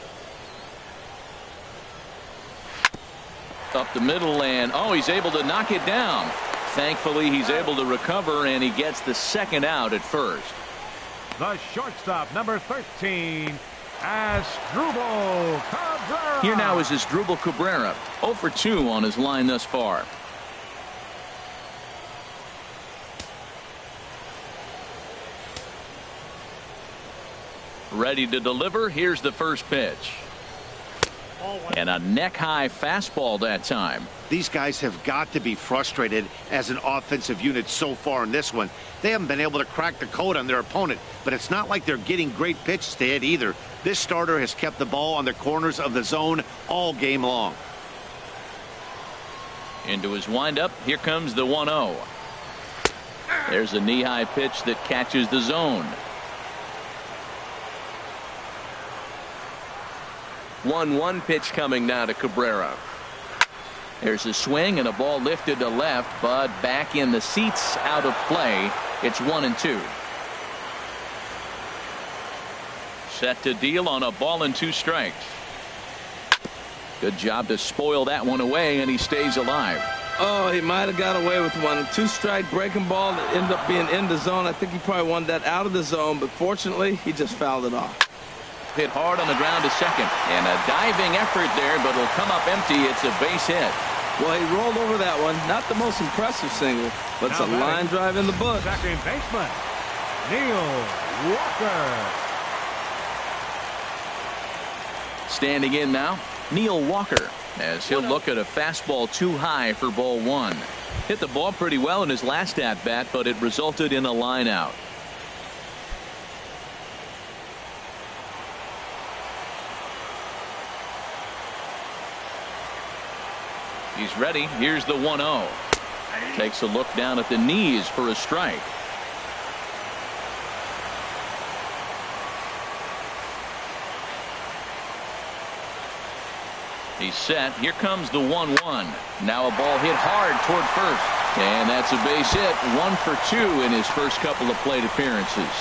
Up the middle, and he's able to knock it down. Thankfully, he's able to recover, and he gets the second out at first. The shortstop, number 13, Asdrubal Cabrera. Here now is Asdrubal Cabrera, 0 for 2 on his line thus far. Ready to deliver. Here's the first pitch. And a neck-high fastball that time. These guys have got to be frustrated as an offensive unit so far in this one. They haven't been able to crack the code on their opponent, but it's not like they're getting great pitches to hit either. This starter has kept the ball on the corners of the zone all game long. Into his windup. Here comes the 1-0. There's a knee-high pitch that catches the zone. 1-1 pitch coming now to Cabrera. There's a swing and a ball lifted to left, but back in the seats, out of play. It's 1-2. Set to deal on a ball and 2 strikes. Good job to spoil that one away, and he stays alive. Oh, he might have got away with one. 2-strike breaking ball that ended up being in the zone. I think he probably wanted that out of the zone, but fortunately, he just fouled it off. Hit hard on the ground to second, and a diving effort there, but it'll come up empty. It's a base hit. Well, he rolled over that one. Not the most impressive single, but it's a line drive in the book. Second baseman, Neil Walker. Standing in now, Neil Walker, as he'll look at a fastball too high for ball 1. Hit the ball pretty well in his last at-bat, but it resulted in a line out. He's ready. Here's the 1-0. Takes a look down at the knees for a strike. He's set. Here comes the 1-1. Now a ball hit hard toward first. And that's a base hit. 1 for 2 in his first couple of plate appearances.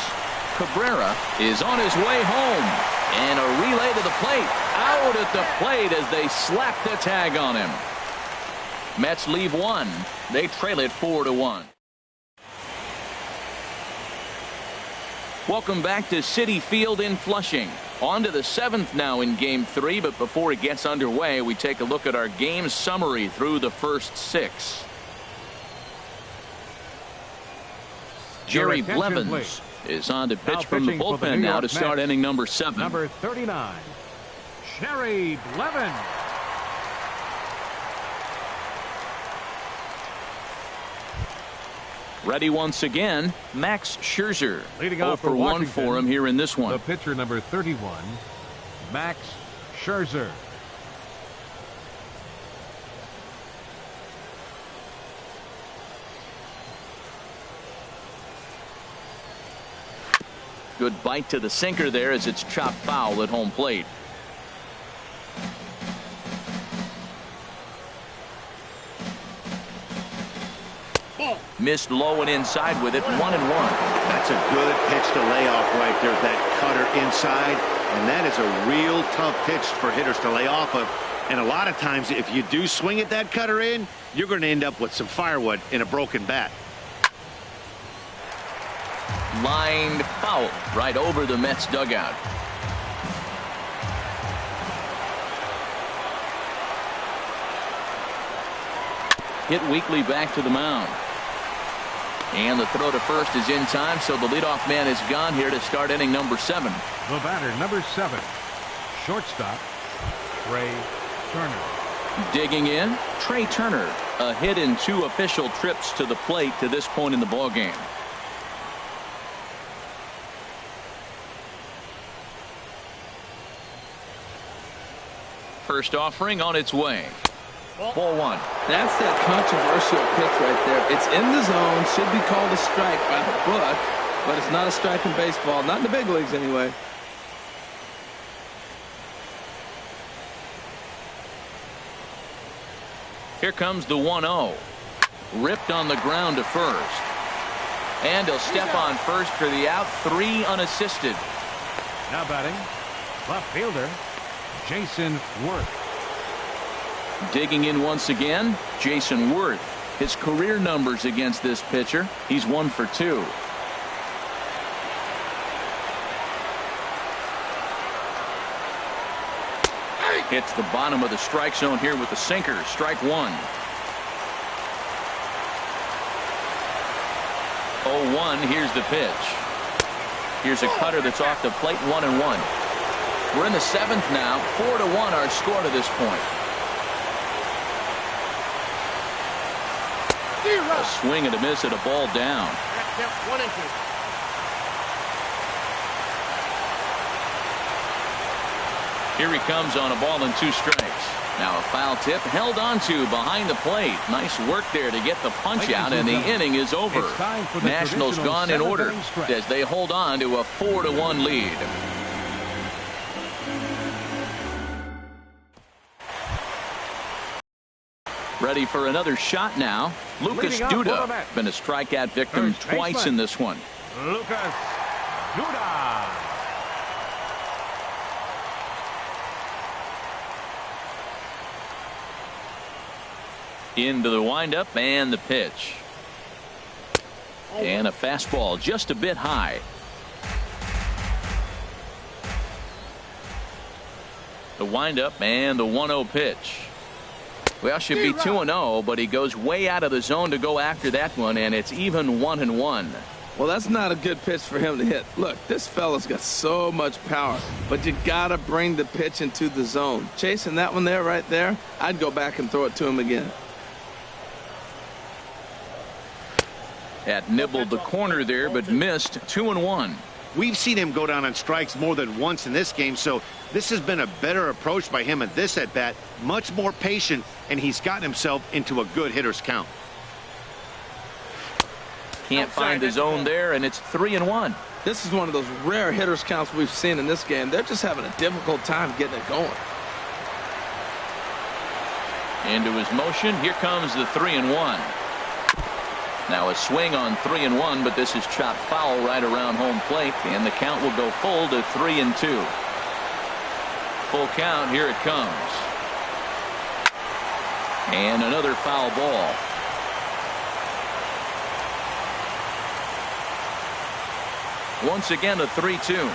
Cabrera is on his way home. And a relay to the plate. Out at the plate as they slap the tag on him. Mets leave 1. They trail it 4-1. Welcome back to Citi Field in Flushing. On to the 7th now in Game 3, but before it gets underway, we take a look at our game summary through the first 6. Jerry Blevins is on to pitch from the bullpen now to start inning number 7. Number 39, Jerry Blevins. Ready once again, Max Scherzer. Leading 0 off for 1 for him here in this one. The pitcher, number 31, Max Scherzer. Good bite to the sinker there as it's chopped foul at home plate. Missed low and inside with it. 1-1. That's a good pitch to lay off right there. That cutter inside. And that is a real tough pitch for hitters to lay off of. And a lot of times if you do swing at that cutter in, you're going to end up with some firewood in a broken bat. Lined foul right over the Mets dugout. Hit weakly back to the mound. And the throw to first is in time, so the leadoff man is gone here to start inning number 7. The batter, number 7, shortstop, Trey Turner. Digging in, Trey Turner. A hit in 2 official trips to the plate to this point in the ballgame. First offering on its way. Ball 1. That's that controversial pitch right there. It's in the zone, should be called a strike by the book, but it's not a strike in baseball, not in the big leagues anyway. Here comes the 1-0. Ripped on the ground to first. And he'll step on first for the out. 3 unassisted. Now batting, left fielder, Jason Worth. Digging in once again, Jason Worth. His career numbers against this pitcher, he's 1 for 2. Hits the bottom of the strike zone here with the sinker. Strike 1. 0-1. Here's the pitch. Here's a cutter that's off the plate. 1-1. We're in the 7th now. 4-1 our score to this point. A swing and a miss at a ball down. Here he comes on a ball and 2 strikes. Now a foul tip held onto behind the plate. Nice work there to get the punch out, and the inning is over. Nationals gone in order as they hold on to a 4-1 lead. Ready for another shot now. Lucas Duda been a strikeout victim twice in this one. Lucas Duda. Into the windup and the pitch. And a fastball just a bit high. The windup and the 1-0 pitch. Well, should be 2-0, but he goes way out of the zone to go after that one, and it's even 1-1. Well, that's not a good pitch for him to hit. Look, this fella's got so much power, but you gotta bring the pitch into the zone. Chasing that one there, right there, I'd go back and throw it to him again. That nibbled the corner there, but missed. 2-1. We've seen him go down on strikes more than once in this game, so this has been a better approach by him at this at-bat. Much more patient, and he's gotten himself into a good hitter's count. Can't find the zone there, and it's 3-1. This is one of those rare hitter's counts we've seen in this game. They're just having a difficult time getting it going. Into his motion. Here comes the 3-1. Now a swing on 3-1, but this is chopped foul right around home plate, and the count will go full to 3-2. Full count. Here it comes. And another foul ball. Once again a 3-2.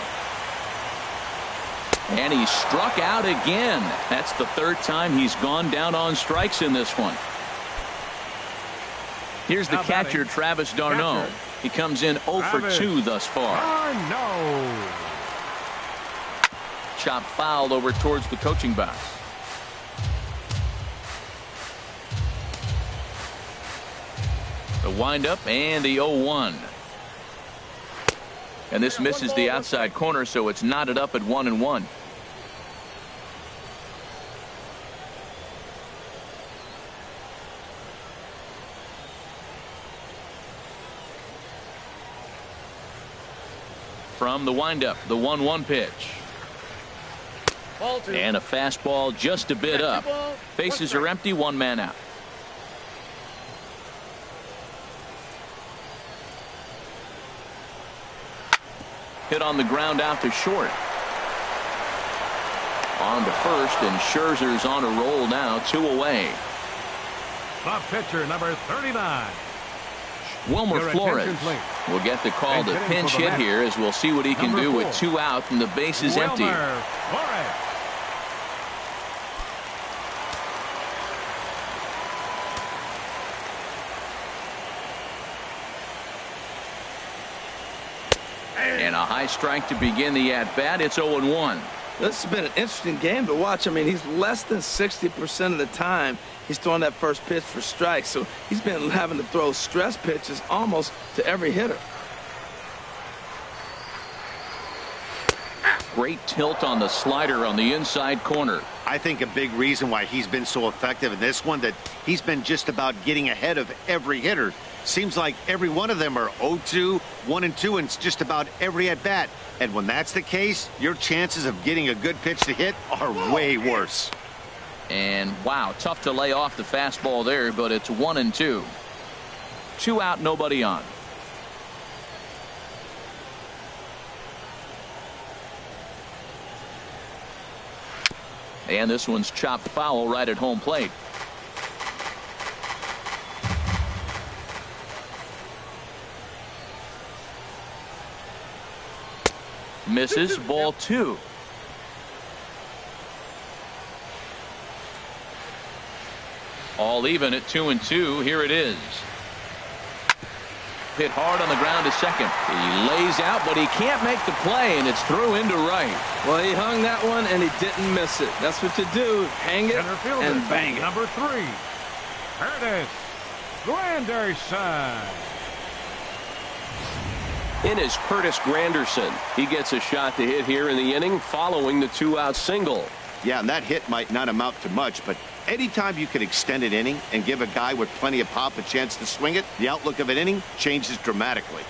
And he struck out again. That's the 3rd time he's gone down on strikes in this one. Here's the catcher, Travis d'Arnaud. He comes in 0 for 2 thus far. No. Chop fouled over towards the coaching box. The windup and the 0-1. And this misses the outside corner, so it's knotted up at 1-1. From the windup, the 1-1 pitch. And a fastball just a bit up. Bases are empty, 1 man out. Hit on the ground out to short. On to first, and Scherzer's on a roll now, 2 away. The pitcher, number 39. Wilmer Your Flores attention, please. will get the call to pinch hit here, as we'll see what he can do with 2 out and the bases empty. Wilmer Flores. And a high strike to begin the at-bat. It's 0-1. This has been an interesting game to watch. I mean, he's less than 60% of the time he's throwing that first pitch for strikes. So he's been having to throw stress pitches almost to every hitter. Great tilt on the slider on the inside corner. I think a big reason why he's been so effective in this one, that he's been just about getting ahead of every hitter. Seems like every one of them are 0-2, 1-2, and just about every at bat. And when that's the case, your chances of getting a good pitch to hit are way worse. And wow, tough to lay off the fastball there, but it's 1-2. 2 out, nobody on. And this one's chopped foul right at home plate. Misses, ball 2. All even at 2-2. Here it is. Hit hard on the ground to second. He lays out, but he can't make the play, and it's through into right. Well, he hung that one, and he didn't miss it. That's what you do. Hang it and bang it. Number 3. Curtis Granderson. In is Curtis Granderson. He gets a shot to hit here in the inning following the 2-out single. Yeah, and that hit might not amount to much, but anytime you can extend an inning and give a guy with plenty of pop a chance to swing it, the outlook of an inning changes dramatically.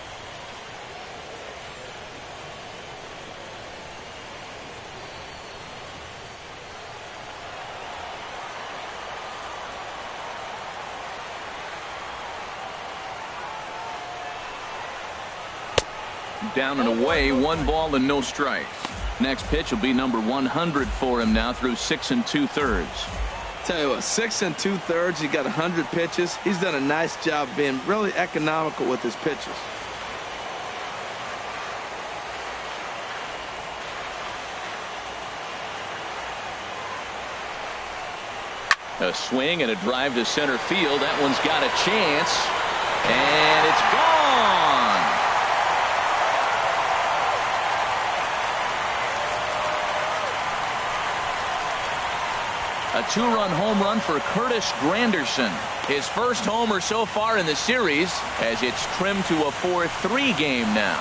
Down and away, 1 ball and no strikes. Next pitch will be number 100 for him now through 6 2/3. Tell you what, 6 2/3. He got 100 pitches. He's done a nice job being really economical with his pitches. A swing and a drive to center field. That one's got a chance, and it's gone. A 2-run home run for Curtis Granderson. His first homer so far in the series, as it's trimmed to a 4-3 game now.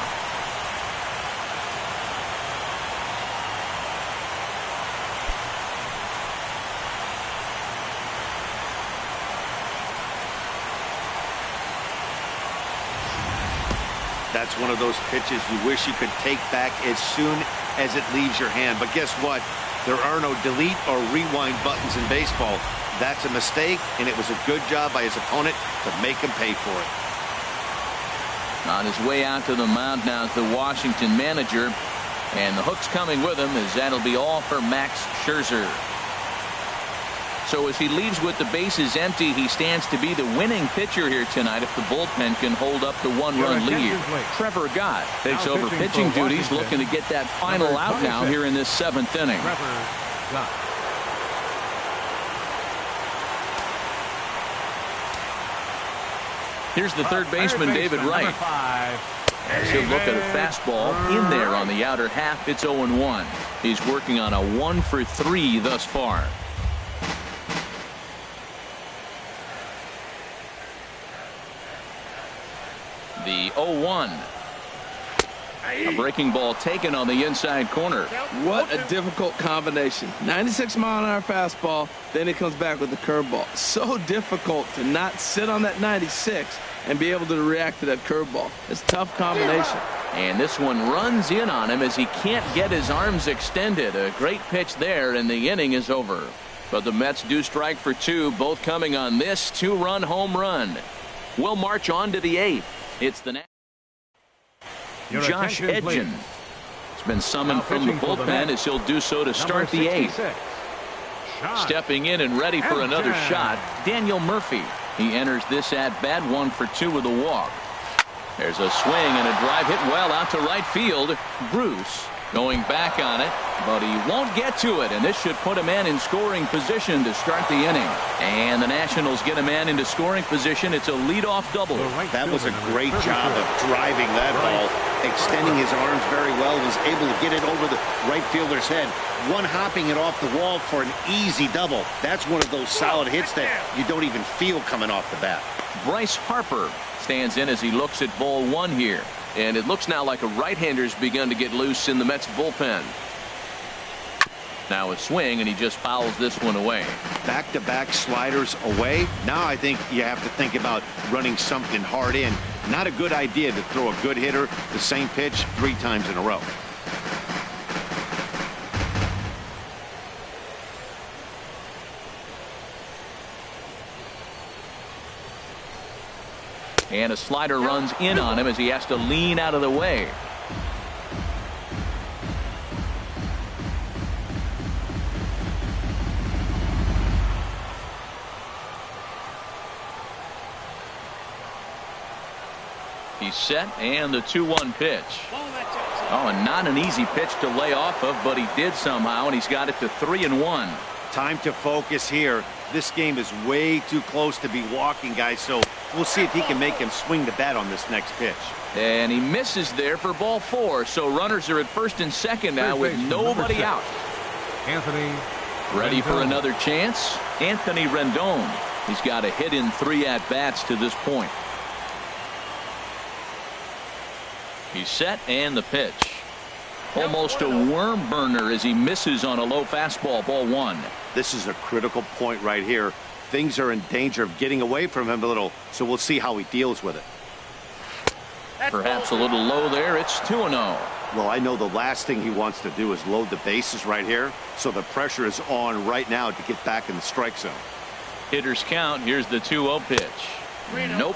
That's one of those pitches you wish you could take back as soon as it leaves your hand. But guess what? There are no delete or rewind buttons in baseball. That's a mistake, and it was a good job by his opponent to make him pay for it. On his way out to the mound now is the Washington manager, and the hook's coming with him, as that'll be all for Max Scherzer. So as he leaves with the bases empty, he stands to be the winning pitcher here tonight if the bullpen can hold up the 1-run lead. Trevor Gott takes over pitching duties, looking to get that final out now here in this 7th inning. Trevor Gott. Here's the third baseman, David Wright. He'll look at a fastball in there on the outer half. It's 0-1. He's working on a 1-for-3 thus far. The 0-1. A breaking ball taken on the inside corner. What a difficult combination. 96-mile-an-hour fastball, then he comes back with the curveball. So difficult to not sit on that 96 and be able to react to that curveball. It's a tough combination. And this one runs in on him as he can't get his arms extended. A great pitch there, and the inning is over. But the Mets do strike for two, both coming on this two-run home run. We'll march on to the 8th. It's the Josh Edgen. It's been summoned from the bullpen as he'll do so to start the 8th. Stepping in and ready for another shot, Daniel Murphy. He enters this at-bat 1 for 2 with a walk. There's a swing and a drive hit well out to right field. Bruce going back on it, but he won't get to it, and this should put a man in scoring position to start the inning. And the Nationals get a man into scoring position. It's a leadoff double. That was a great job of driving that ball, extending his arms very well, was able to get it over the right fielder's head, one hopping it off the wall for an easy double. That's one of those solid hits that you don't even feel coming off the bat. Bryce Harper stands in as he looks at ball 1 here. And it looks now like a right-hander's begun to get loose in the Mets bullpen. Now a swing, and he just fouls this one away. Back-to-back sliders away. Now I think you have to think about running something hard in. Not a good idea to throw a good hitter the same pitch 3 times in a row. And a slider runs in on him as he has to lean out of the way. He's set, and the 2-1 pitch. Oh, and not an easy pitch to lay off of, but he did somehow, and he's got it to 3-1. Time to focus here. This game is way too close to be walking, guys, so we'll see if he can make him swing the bat on this next pitch. And he misses there for ball 4, so runners are at first and second now with nobody out. Anthony ready for Rendon. another chance. Anthony Rendon. He's got a hit in 3 at-bats to this point. He's set, and the pitch. Almost a worm burner as he misses on a low fastball, ball 1. This is a critical point right here. Things are in danger of getting away from him a little, so we'll see how he deals with it. Perhaps a little low there. It's 2-0. Well, I know the last thing he wants to do is load the bases right here, so the pressure is on right now to get back in the strike zone. Hitters count. Here's the 2-0 pitch. Nope.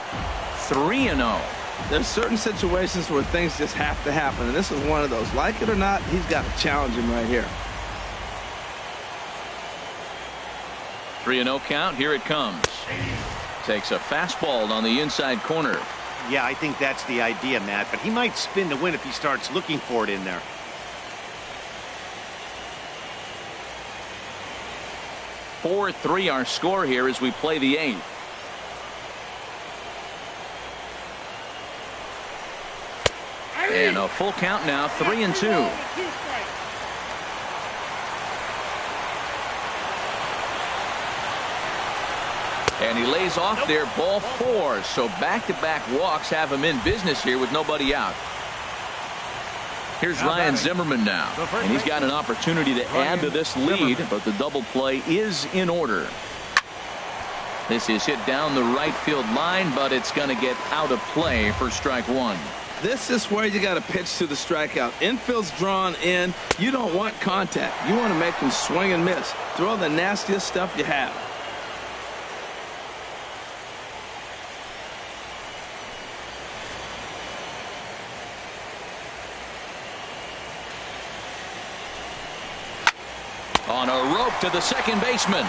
3-0. There's certain situations where things just have to happen, and this is one of those. Like it or not, he's got to challenge him right here. 3-0 count. Here it comes. Takes a fastball on the inside corner. Yeah, I think that's the idea, Matt, but he might spin to win if he starts looking for it in there. (4-3) our score here as we play the 8th. And a full count now, 3-2. And he lays off there, ball 4. So back-to-back walks have him in business here with nobody out. Here's Ryan Zimmerman now, and he's got an opportunity to add to this lead, but the double play is in order. This is hit down the right field line, but it's going to get out of play for strike 1. This is where you got to pitch to the strikeout. Infield's drawn in. You don't want contact. You want to make him swing and miss. Throw the nastiest stuff you have. On a rope to the second baseman.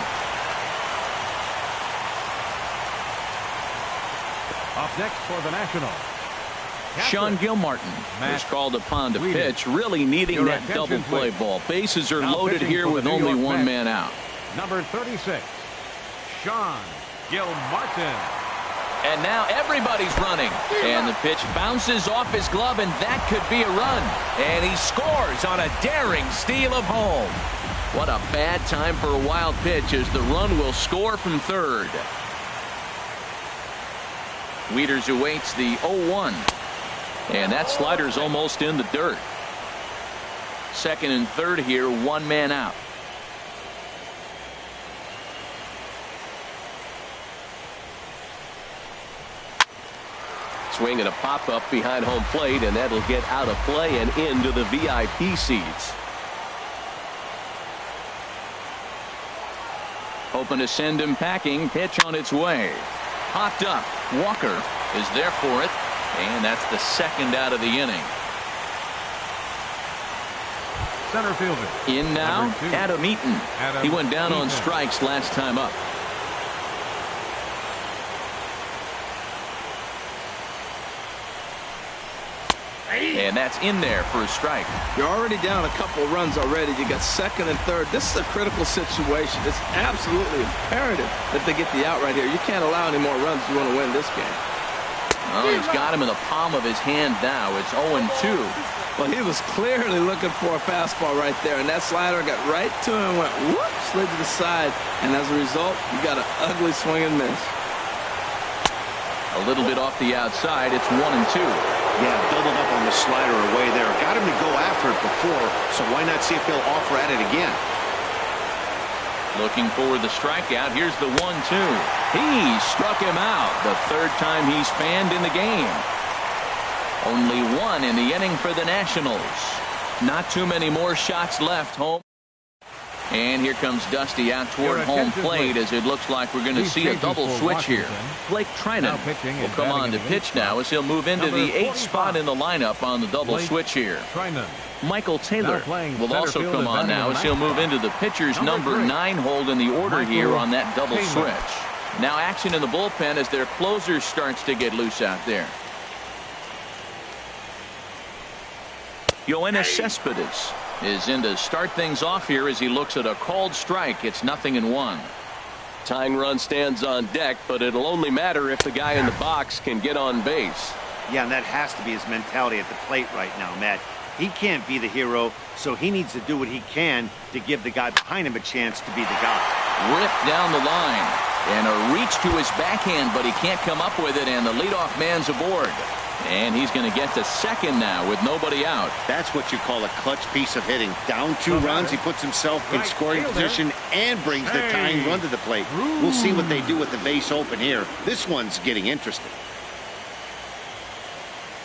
Up next for the Nationals, Sean Gilmartin is called upon to pitch, really needing that double play ball. Bases are loaded here with only one man out. Number 36, Sean Gilmartin. And now everybody's running. And the pitch bounces off his glove, and that could be a run. And he scores on a daring steal of home. What a bad time for a wild pitch as the run will score from third. Wieters awaits the 0-1. And that slider's almost in the dirt. Second and third here, one man out. Swing and a pop-up behind home plate, and that'll get out of play and into the VIP seats. Hoping to send him packing. Pitch on its way. Popped up. Walker is there for it. And that's the second out of the inning. Center fielder. In now, Adam Eaton. He went down on strikes last time up. And that's in there for a strike. You're already down a couple of runs already. You got second and third. This is a critical situation. It's absolutely imperative that they get the out right here. You can't allow any more runs if you want to win this game. Oh, he's got him in the palm of his hand now. It's 0-2. Well, he was clearly looking for a fastball right there, and that slider got right to him, went whoop, slid to the side, and as a result, you got an ugly swing and miss. A little bit off the outside. It's 1-2. Yeah, doubled up on the slider away there. Got him to go after it before, so why not see if he'll offer at it again? Looking for the strikeout. Here's the 1-2. He struck him out. The third time he's fanned in the game. Only one in the inning for the Nationals. Not too many more shots left. Home. And here comes Dusty out toward home plate as it looks like we're going to see a double switch here. Blake Trinan will come on to pitch now as he'll move into the 8th spot in the lineup on the double switch here. Michael Taylor will also come on now as he'll move into the pitcher's number 9 hold in the order here on that double switch. Now action in the bullpen as their closer starts to get loose out there. Yoenis Cespedes is in to start things off here as he looks at a called strike. It's 0-1. Tying run stands on deck, but it'll only matter if the guy in the box can get on base. Yeah, and that has to be his mentality at the plate right now, Matt. He can't be the hero, so he needs to do what he can to give the guy behind him a chance to be the guy. Ripped down the line and a reach to his backhand, but he can't come up with it, and the leadoff man's aboard. And he's going to get to second now with nobody out. That's what you call a clutch piece of hitting. Down 2 runs, he puts himself in scoring position and brings the tying run to the plate. We'll see what they do with the base open here. This one's getting interesting.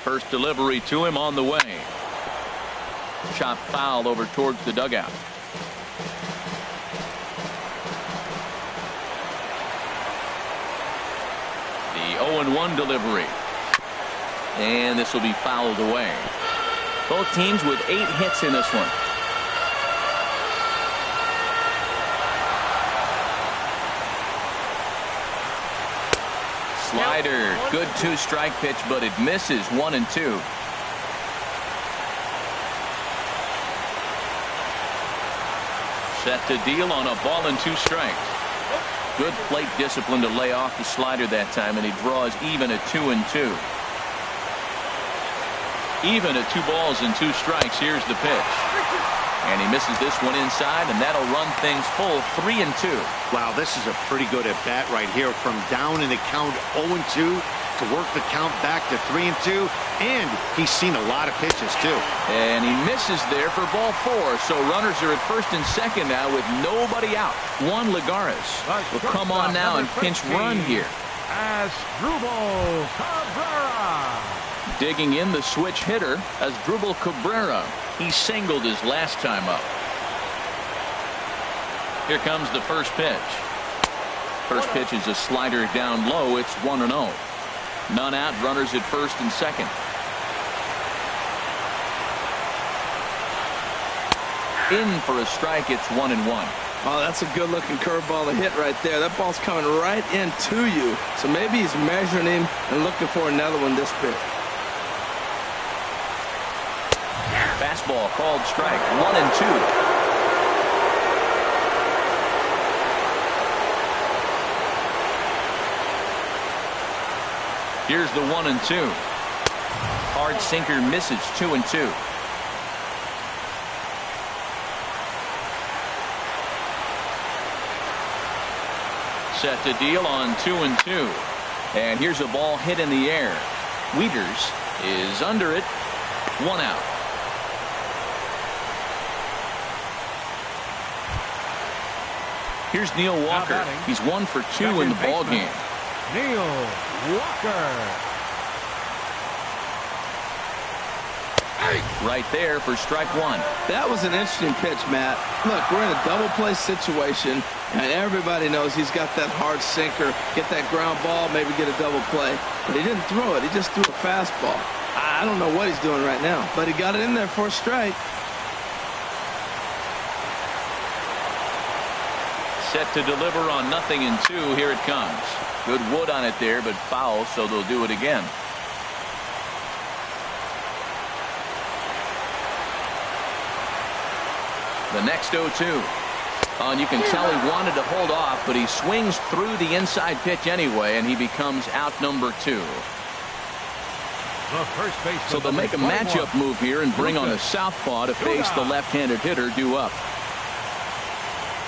First delivery to him on the way. Shot foul over towards the dugout. The 0-1 delivery. And this will be fouled away. Both teams with 8 hits in this one. Slider. Good 2-strike pitch, but it misses. 1-2. Set to deal on a ball and 2 strikes. Good plate discipline to lay off the slider that time, and he draws even at 2-2. Even at 2 balls and 2 strikes. Here's the pitch. And he misses this one inside, and that'll run things full 3-2. Wow, this is a pretty good at-bat right here. From down in the count 0-2 to work the count back to 3-2. And he's seen a lot of pitches, too. And he misses there for ball 4. So runners are at first and second now with nobody out. Juan Lagares will come on now and pinch run here. Asdrubal Cabrera. Digging in the switch hitter as Asdrubal Cabrera. He singled his last time up. Here comes the first pitch. First pitch is a slider down low. It's 1-0. None out. Runners at first and second. In for a strike. It's 1-1. Oh, that's a good looking curveball to hit right there. That ball's coming right into you. So maybe he's measuring him and looking for another one this pitch. Fastball called strike. 1-2. Here's the 1-2. Hard sinker misses. 2-2. Set to deal on 2-2. And here's a ball hit in the air. Wieters is under it. 1 out. Here's Neil Walker. He's 1 for 2 in the ball game. Neil Walker. Right there for strike one. That was an interesting pitch, Matt. Look, we're in a double play situation, and everybody knows he's got that hard sinker, get that ground ball, maybe get a double play. But he didn't throw it. He just threw a fastball. I don't know what he's doing right now, but he got it in there for a strike. Set to deliver on 0-2. Here it comes. Good wood on it there, but foul, so they'll do it again. The next 0-2. And you can tell he wanted to hold off, but he swings through the inside pitch anyway, and he becomes out number 2. So they'll make a matchup move here and bring on a southpaw to face the left-handed hitter due up.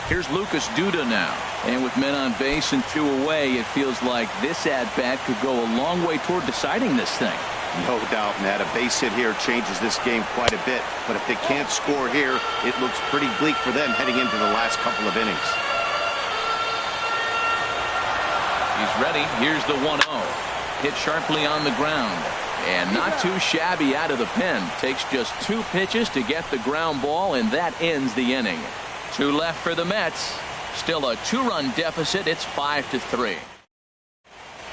Here's Lucas Duda now. And with men on base and 2 away, it feels like this at-bat could go a long way toward deciding this thing. No doubt, Matt. A base hit here changes this game quite a bit. But if they can't score here, it looks pretty bleak for them heading into the last couple of innings. He's ready. Here's the 1-0. Hit sharply on the ground. And not too shabby out of the pen. Takes just 2 pitches to get the ground ball, and that ends the inning. 2 left for the Mets. Still a 2-run deficit. It's 5-3.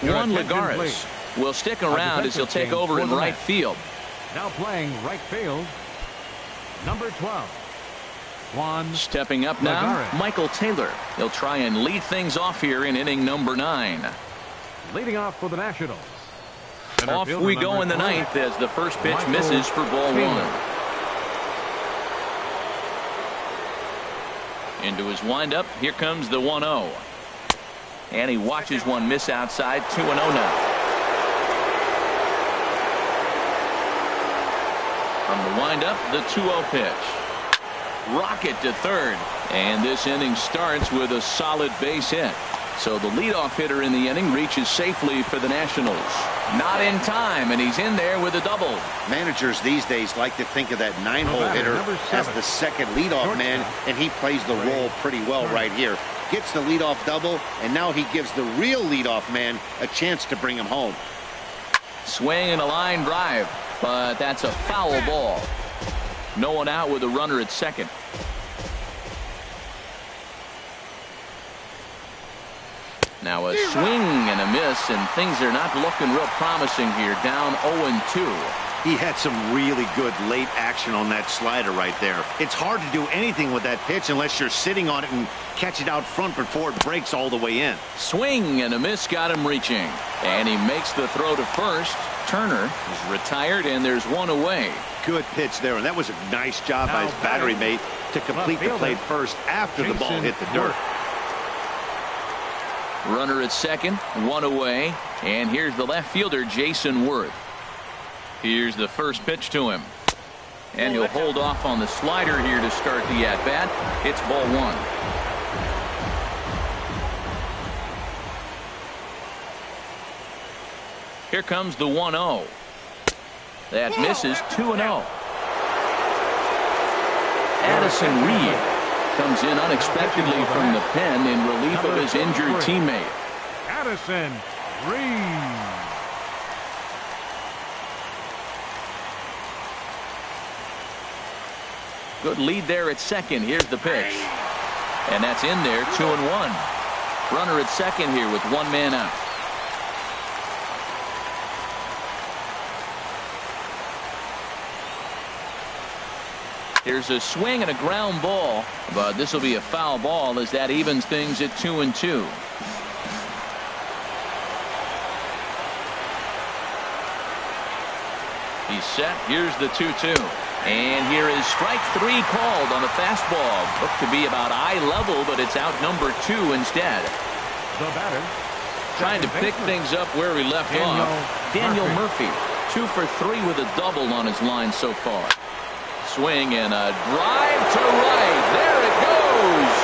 Juan Lagares will stick around as he'll take over in right field. Now playing right field, number 12. Juan. Stepping up now, Lagares. Michael Taylor. He'll try and lead things off here in inning number 9. Leading off for the Nationals. Off we go in the 9th as the first pitch misses for ball 1. Into his windup. Here comes the 1-0. And he watches one miss outside. 2-0 now. From the windup, the 2-0 pitch. Rocket to third. And this inning starts with a solid base hit. So the leadoff hitter in the inning reaches safely for the Nationals. Not in time, and he's in there with a double. Managers these days like to think of that 9-hole hitter as the second leadoff man, and he plays the role pretty well right here. Gets the leadoff double, and now he gives the real leadoff man a chance to bring him home. Swing and a line drive, but that's a foul ball. No one out with a runner at second. Now a swing and a miss, and things are not looking real promising here. Down 0-2. He had some really good late action on that slider right there. It's hard to do anything with that pitch unless you're sitting on it and catch it out front before it breaks all the way in. Swing and a miss got him reaching. And he makes the throw to first. Turner is retired, and there's one away. Good pitch there, and that was a nice job by his battery mate to complete the play first after the ball hit the dirt. Runner at second, one away, and here's the left fielder, Jason Worth. Here's the first pitch to him, and he'll hold off on the slider here to start the at-bat. It's ball 1. Here comes the 1-0. That misses. 2-0. Addison Reed comes in unexpectedly from the pen in relief of his injured teammate. Addison Reed. Good lead there at second. Here's the pitch. And that's in there. 2-1. Runner at second here with 1 man out. Here's a swing and a ground ball, but this will be a foul ball as that evens things at 2-2. He's set. Here's the 2-2. And here is strike 3 called on the fastball. Looked to be about eye level, but it's out number 2 instead. The batter. Trying to pick things up where he left off. Daniel Murphy. 2 for 3 with a double on his line so far. Swing and a drive to right. There it goes.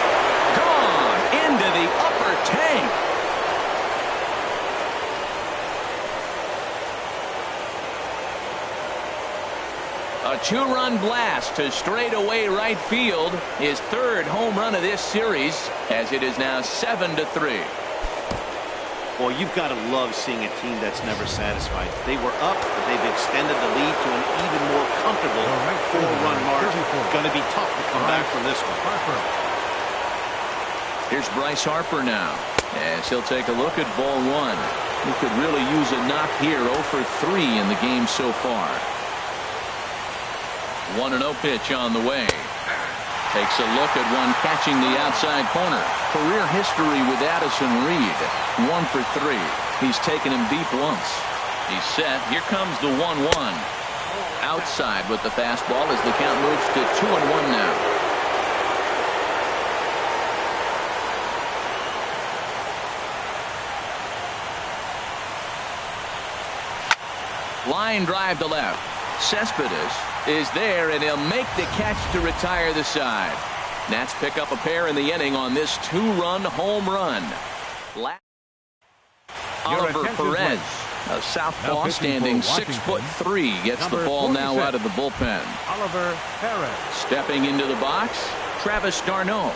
Gone into the upper tank. A 2-run blast to straightaway right field. His 3rd home run of this series, as it is now 7-3. Well, you've got to love seeing a team that's never satisfied. They were up, but they've extended the lead to an even more comfortable 4-run mark. Going to be tough to come back from this one. Here's Bryce Harper now, as he'll take a look at ball one. He could really use a knock here. 0 for 3 in the game so far. 1-0 pitch on the way. Takes a look at one catching the outside corner. Career history with Addison Reed. 1 for 3. He's taken him deep once. He's set. Here comes the 1-1. Outside with the fastball as the count moves to 2-1 now. Line drive to left. Cespedes is there, and he'll make the catch to retire the side. Nats pick up a pair in the inning on this 2-run home run. Oliver Perez, a southpaw standing 6'3", gets the ball now out of the bullpen. Oliver Perez. Stepping into the box, Travis d'Arnaud.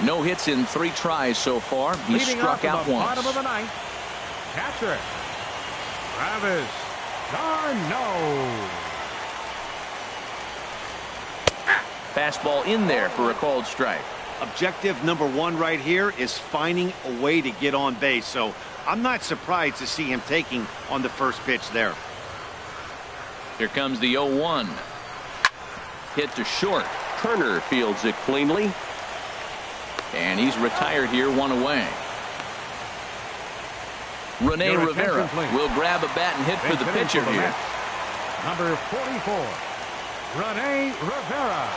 No hits in 3 tries so far. He struck out once. Bottom of the ninth. Catcher Travis d'Arnaud. Fastball in there for a called strike. Objective number 1 right here is finding a way to get on base. So I'm not surprised to see him taking on the first pitch there. Here comes the 0-1. Hit to short. Turner fields it cleanly. And he's retired here, 1 away. Rene Rivera will grab a bat and hit for the pitcher here. Number 44, Rene Rivera.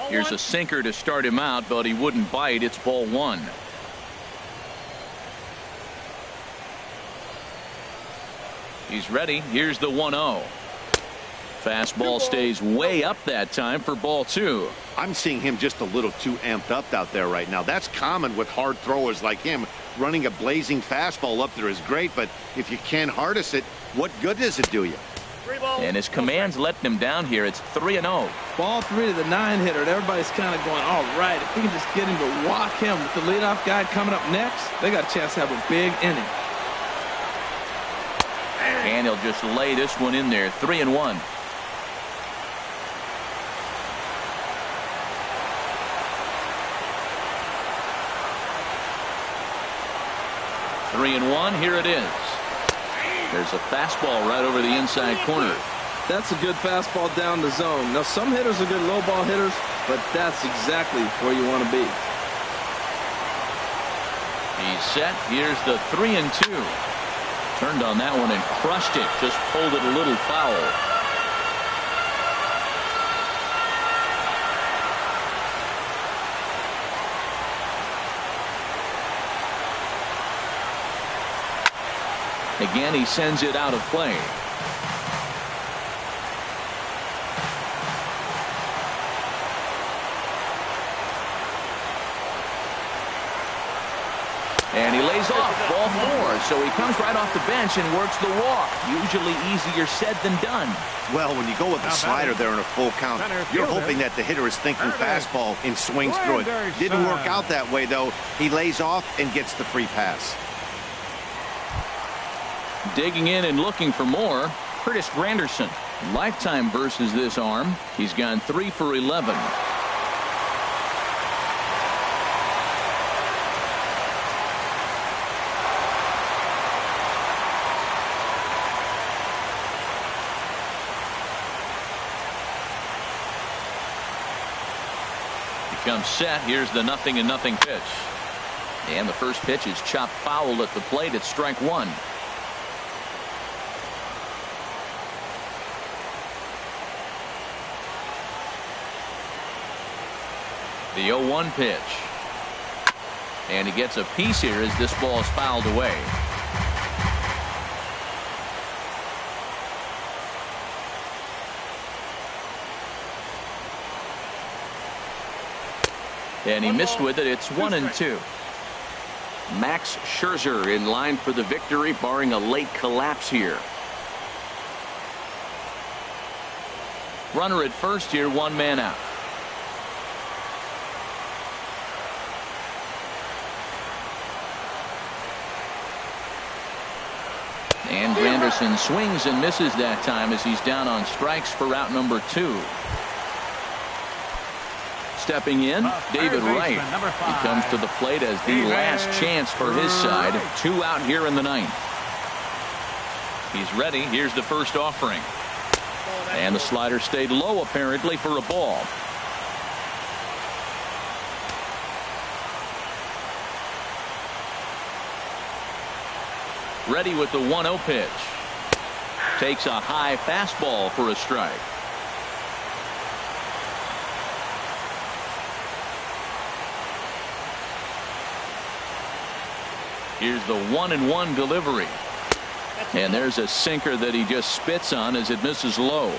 Here's a sinker to start him out, but he wouldn't bite. It's ball 1. He's ready. Here's the 1-0. Fastball stays way up that time for ball 2. I'm seeing him just a little too amped up out there right now. That's common with hard throwers like him. Running a blazing fastball up there is great, but if you can't harness it, what good does it do you? And his command's letting him down here. It's 3-0. Ball 3 to the 9-hitter, and everybody's kind of going, all right, if we can just get him to walk him with the leadoff guy coming up next, they got a chance to have a big inning. And he'll just lay this one in there. 3-1. Here it is. There's a fastball right over the inside corner. That's a good fastball down the zone. Now, some hitters are good low ball hitters, but that's exactly where you want to be. He's set. Here's the 3-2. Turned on that one and crushed it. Just pulled it a little foul. Again, he sends it out of play. And he lays off ball 4, so he comes right off the bench and works the walk. Usually easier said than done. Well, when you go with the slider there in a full count, you're hoping that the hitter is thinking fastball and swings through it. Didn't work out that way, though. He lays off and gets the free pass. Digging in and looking for more, Curtis Granderson. Lifetime versus this arm. He's gone 3 for 11. Becomes set. Here's the 0-0 pitch. And the first pitch is chopped foul at the plate. It's strike 1. The 0-1 pitch. And he gets a piece here as this ball is fouled away. And he missed with it. It's 1-2. Max Scherzer in line for the victory, barring a late collapse here. Runner at first here, 1 man out. And Granderson swings and misses that time as he's down on strikes for out number 2. Stepping in, David Wright. He comes to the plate as the last chance for his side. 2 out here in the 9th. He's ready. Here's the first offering. And the slider stayed low apparently for a ball. Ready with the 1-0 pitch. Takes a high fastball for a strike. Here's the 1-1 delivery. And there's a sinker that he just spits on as it misses low.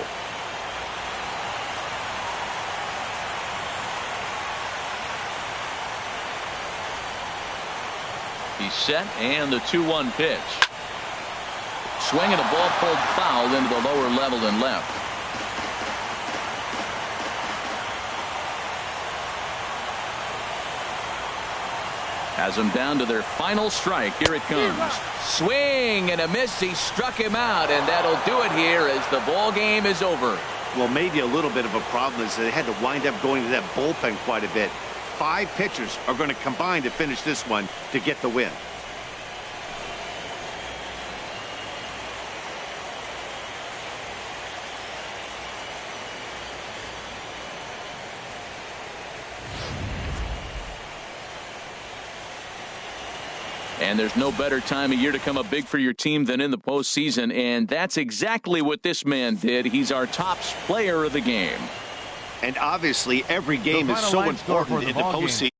He's set, and the 2-1 pitch. Swing and a ball pulled foul into the lower level and left. Has them down to their final strike. Here it comes. Swing and a miss. He struck him out, and that'll do it here as the ball game is over. Well, maybe a little bit of a problem is they had to wind up going to that bullpen quite a bit. 5 pitchers are going to combine to finish this one to get the win. And there's no better time of year to come up big for your team than in the postseason, and that's exactly what this man did. He's our top player of the game. And obviously every game is so important in the postseason.